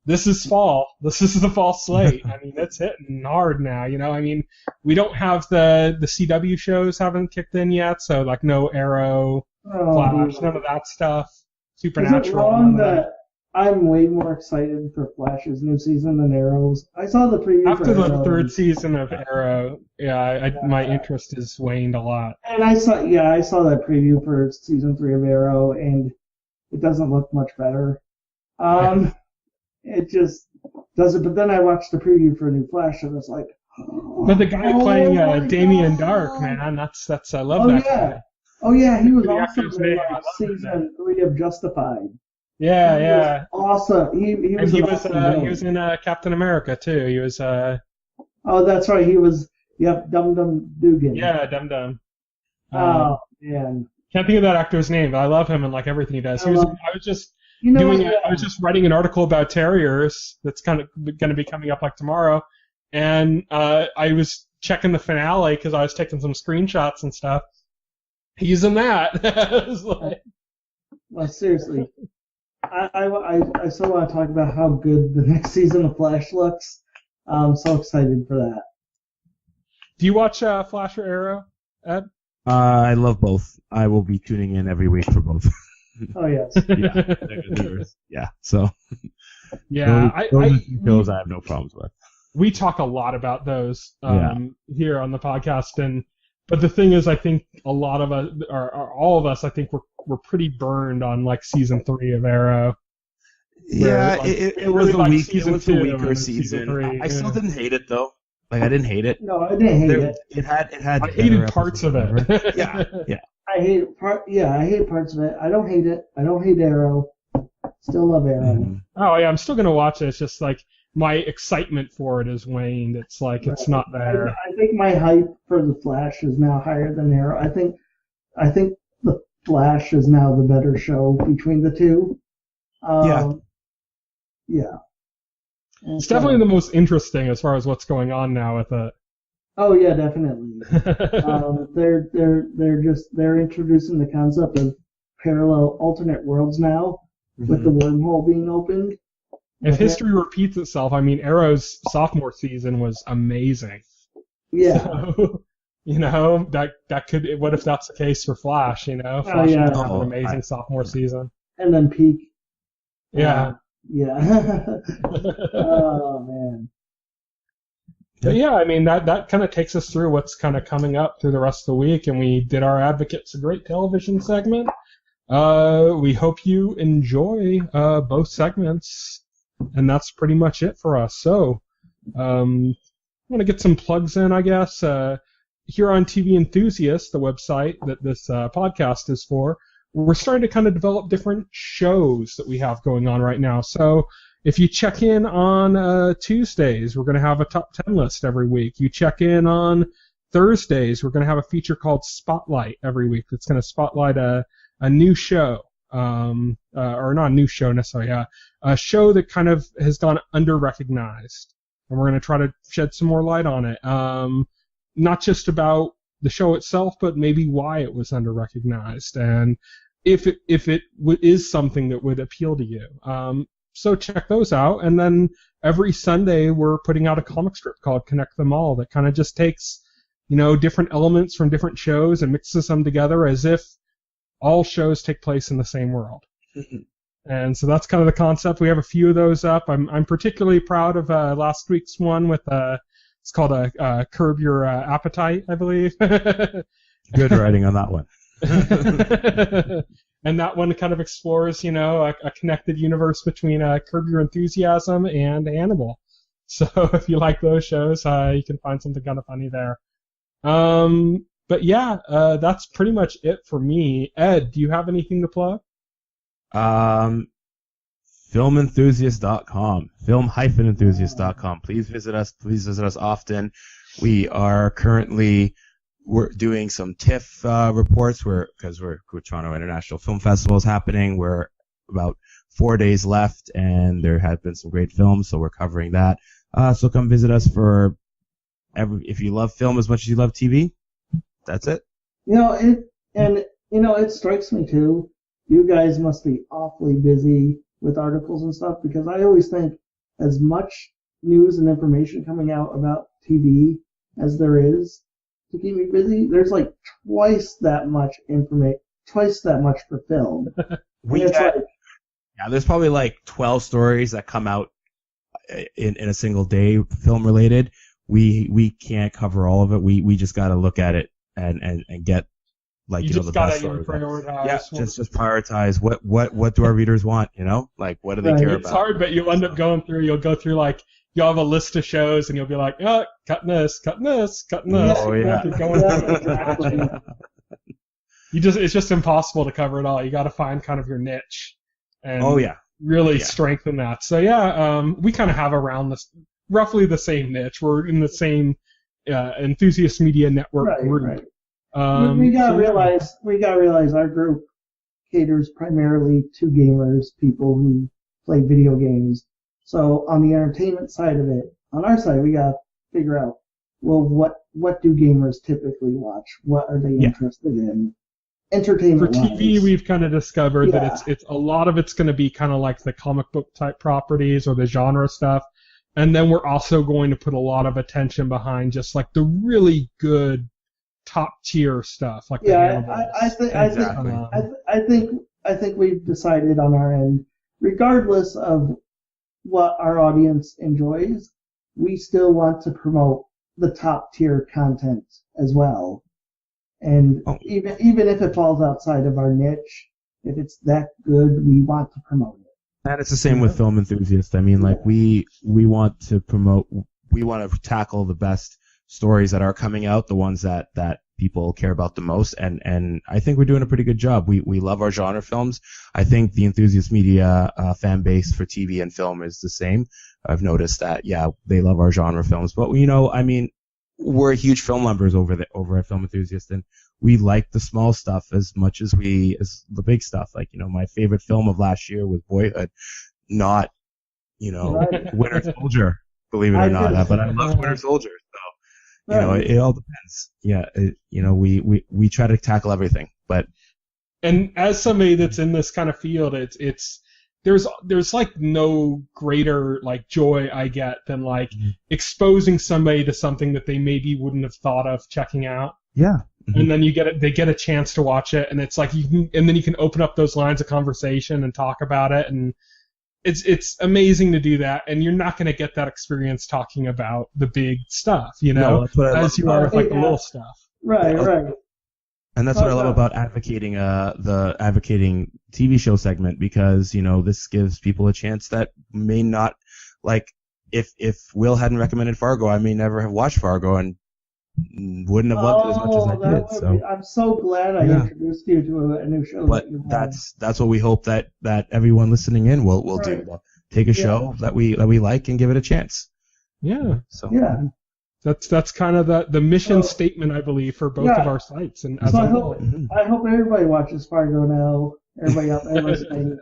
this is fall. This is the fall slate. I mean, it's hitting hard now. I mean, we don't have the CW shows haven't kicked in yet, so no Arrow, Flash, none of that stuff. Supernatural. Is it wrong that I'm way more excited for Flash's new season than Arrow's? I saw the preview after for the third season of Arrow. My interest has waned a lot. And I saw that preview for season 3 of Arrow, and it doesn't look much better. It just doesn't. But then I watched the preview for New Flash, and it's like. But the guy playing Damien Dark, man, that's I love that guy. Oh yeah, he was awesome in season 3 of Justified. Yeah, he was awesome. He was in Captain America too. He was. Oh, that's right. He was. Yep, Dum Dum Dugan. Yeah, Dum Dum. Oh man. Can't think of that actor's name, but I love him and everything he does. I was just. I was just writing an article about terriers that's kind of going to be coming up tomorrow, and I was checking the finale because I was taking some screenshots and stuff. He's in that. Well, seriously, I still want to talk about how good the next season of Flash looks. I'm so excited for that. Do you watch Flash or Arrow, Ed? I love both. I will be tuning in every week for both. Oh yes. Yeah. So. Yeah, those I have no problems with. We talk a lot about those here on the podcast, but the thing is, I think a lot of us, or all of us, I think we're pretty burned on season 3 of Arrow. Yeah, it was a weak. It was a weaker season. 3, I still didn't hate it though. I didn't hate it. No, I didn't hate it. It had. I hated parts of it. Yeah. I hate parts of it. I don't hate it. I don't hate Arrow. Still love Arrow. Mm-hmm. Oh yeah, I'm still gonna watch it. It's just my excitement for it has waned. It's it's not there. I think my hype for the Flash is now higher than Arrow. I think the Flash is now the better show between the two. Yeah. It's definitely the most interesting as far as what's going on now with it. Oh yeah, definitely. They're introducing the concept of parallel alternate worlds now, with the wormhole being opened. If history repeats itself, I mean, Arrow's sophomore season was amazing. Yeah. So, that could. What if that's the case for Flash? Flash yeah. had an amazing sophomore season. And then peak. Yeah. Yeah. Oh man. But yeah, I mean that kind of takes us through what's kind of coming up through the rest of the week, and we did our Advocates of Great Television segment. We hope you enjoy both segments, and that's pretty much it for us. So, I want to get some plugs in, I guess. Here on TVEnthusiast, the website that this podcast is for, we're starting to kind of develop different shows that we have going on right now. So if you check in on Tuesdays, we're going to have a top 10 list every week. You check in on Thursdays, we're going to have a feature called Spotlight every week that's going to spotlight a new show, or not a new show necessarily, a show that kind of has gone under-recognized. And we're going to try to shed some more light on it. Not just about the show itself, but maybe why it was under-recognized, and if it is something that would appeal to you. So check those out. And then every Sunday we're putting out a comic strip called Connect Them All that kind of just takes, different elements from different shows and mixes them together as if all shows take place in the same world. And so that's kind of the concept. We have a few of those up. I'm particularly proud of last week's one with it's called Curb Your Appetite, I believe. Good writing on that one. And that one kind of explores, a connected universe between Curb Your Enthusiasm and Hannibal. So if you like those shows, you can find something kind of funny there. But yeah, that's pretty much it for me. Ed, do you have anything to plug? Film-Enthusiast.com. Film-Enthusiast.com. Please visit us. Please visit us often. We are currently doing some TIFF reports because we're Toronto International Film Festival is happening. We're about 4 days left, and there have been some great films, so we're covering that. So come visit us if you love film as much as you love TV. That's it. It strikes me too. You guys must be awfully busy with articles and stuff, because I always think as much news and information coming out about TV as there is to keep me busy, there's like twice that much information, twice that much for film. There's probably like 12 stories that come out in a single day, film related. We can't cover all of it. We just got to look at it and get the best stories. Prioritize. Yeah, just prioritize what do our readers want, Like what do they care about? It's hard, but you'll end up you'll go through you'll have a list of shows and you'll be like, oh, cutting this. Oh yeah. Exactly. It's just impossible to cover it all. You got to find kind of your niche and really strengthen that. So we kind of have around roughly the same niche. We're in the same enthusiast media network group. Right. We gotta realize our group caters primarily to gamers, people who play video games. So on the entertainment side of it, on our side, we gotta figure out, well, what do gamers typically watch? What are they interested in? Entertainment. For TV, we've kind of discovered that it's a lot of it's going to be kind of like the comic book type properties or the genre stuff, and then we're also going to put a lot of attention behind just like the really good top tier stuff, like I think we've decided on our end, regardless of what our audience enjoys, we still want to promote the top tier content as well. And even if it falls outside of our niche, if it's that good, we want to promote it. And it's the same with Film-Enthusiast. I mean, we want to promote, we want to tackle the best stories that are coming out, the ones that people care about the most, and I think we're doing a pretty good job. We love our genre films. I think the Enthusiast Media fan base for TV and film is the same. I've noticed that, they love our genre films, but we're huge film lovers over at Film Enthusiast, and we like the small stuff as much as the big stuff. Like, my favorite film of last year was Boyhood, not, Winter Soldier, believe it or not, but I love Winter Soldier, so. It all depends. We try to tackle everything, but. And as somebody that's in this kind of field, it's there's like no greater like joy I get than like exposing somebody to something that they maybe wouldn't have thought of checking out. Yeah. And then they get a chance to watch it, and it's like and then you can open up those lines of conversation and talk about it, and it's amazing to do that. And you're not going to get that experience talking about the big stuff, as you are with like the little stuff. Right. And that's what I love about advocating the advocating TV show segment, because this gives people a chance that may not, like, if Will hadn't recommended Fargo, I may never have watched Fargo and wouldn't have loved it as much as I did. So I'm so glad I introduced you to a new show. But that's what we hope that everyone listening in will do. They'll take a show that we like and give it a chance. Yeah. So That's kind of the mission statement, I believe, for both of our sites. And as I hope everybody watches Fargo now. Everybody out there listening,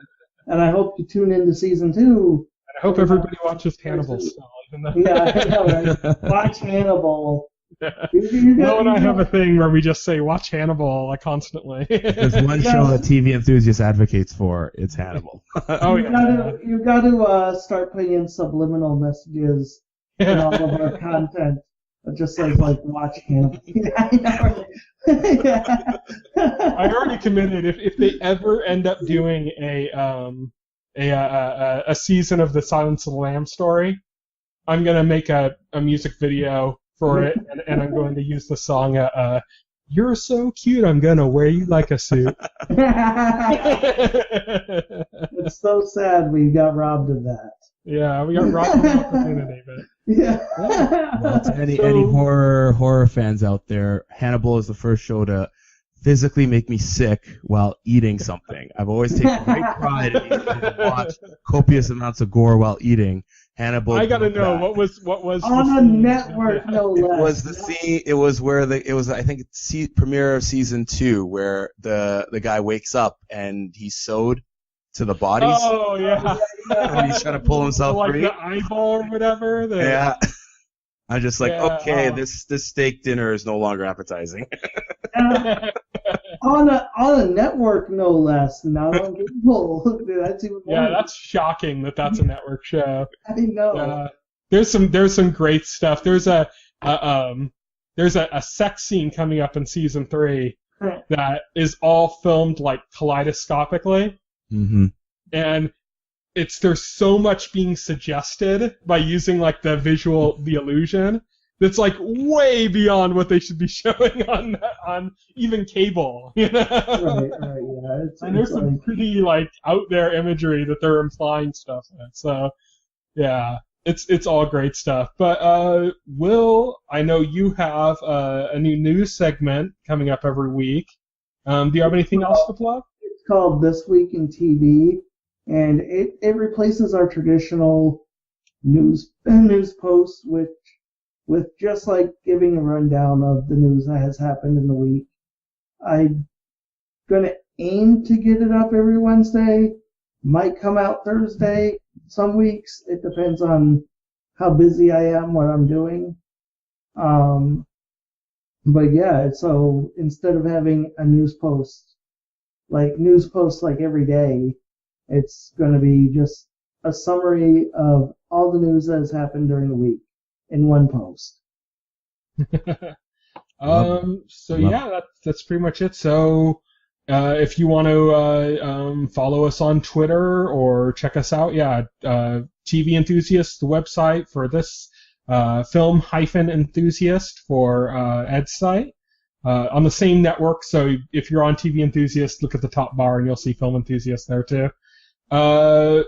and I hope you tune into season 2. And I hope everybody watches Hannibal still. Yeah, I know, right? Watch Hannibal. Will and I have a thing where we just say watch Hannibal like constantly. There's one show that TV-Enthusiast advocates for. It's Hannibal. You got to start putting in subliminal messages in all of our content. It just says like watch Hannibal. I already committed. If they ever end up doing a season of the Silence of the Lambs story, I'm gonna make a music video for it, and I'm going to use the song "You're So Cute, I'm Gonna Wear You Like a Suit." It's so sad we got robbed of that. Yeah, we got robbed of the opportunity, but Well, to any horror fans out there, Hannibal is the first show to physically make me sick while eating something. I've always taken great pride in watch copious amounts of gore while eating. Hannibal. I gotta know what was on a network, no less. It was the scene. It was where I think it's premiere of season 2 where the guy wakes up and he's sewed to the bodies. Oh yeah. And he's trying to pull himself like free. The eyeball or whatever. Yeah. I'm just like, okay, this steak dinner is no longer appetizing. On a network, no less, not on cable. That's even more. Yeah, that's shocking that's a network show. I know. There's some great stuff. There's a sex scene coming up in season 3 that is all filmed like kaleidoscopically, and there's so much being suggested by using like the illusion that's like way beyond what they should be showing on even cable, Right, yeah. And there's some pretty like out there imagery that they're implying stuff in. So yeah, it's all great stuff. But Will, I know you have a new news segment coming up every week. Do you have anything else to plug? It's called This Week in TV, and it replaces our traditional news posts with just like giving a rundown of the news that has happened in the week. I'm gonna aim to get it up every Wednesday. Might come out Thursday. Some weeks it depends on how busy I am, what I'm doing. But yeah, so instead of having a news post like every day, it's gonna be just a summary of all the news that has happened during the week in one post. That's pretty much it. So if you want to follow us on Twitter or check us out, TV-Enthusiast, the website for this, Film-Enthusiast for Ed's site, on the same network. So if you're on TV-Enthusiast, look at the top bar and you'll see Film-Enthusiast there too. Or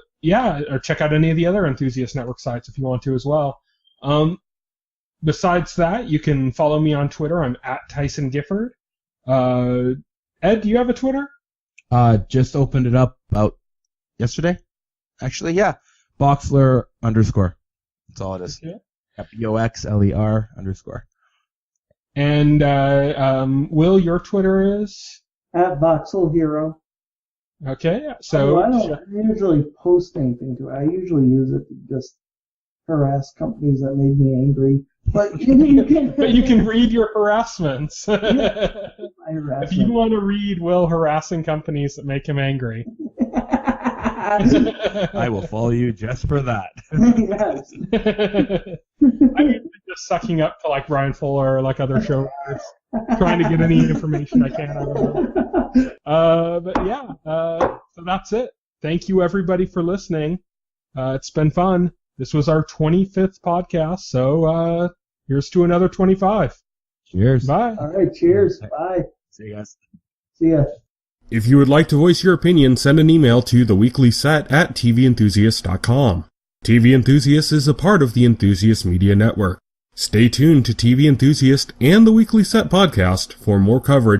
check out any of the other Enthusiast Network sites if you want to as well. Besides that, you can follow me on Twitter. I'm at Tyson Gifford. Ed, do you have a Twitter? Just opened it up about yesterday. Actually, yeah. Boxler _. That's all it is. Yeah. BOXLER _. And Will, your Twitter is? At Voxel Hero. Okay, so I don't usually post anything to it. I usually use it to just harass companies that made me angry. But you can read your harassments. If you want to read Will harassing companies that make him angry. I will follow you just for that. Yes. I'm usually just sucking up to like Ryan Fuller or like other show writers, trying to get any information I can out of them. But yeah, so that's it. Thank you everybody for listening. It's been fun. This was our 25th podcast, so here's to another 25. Cheers. Bye. All right, cheers. Bye. See you guys. See ya. If you would like to voice your opinion, send an email to theweeklyset@TVEnthusiast.com. TV Enthusiast is a part of the Enthusiast Media Network. Stay tuned to TV Enthusiast and the Weekly Set podcast for more coverage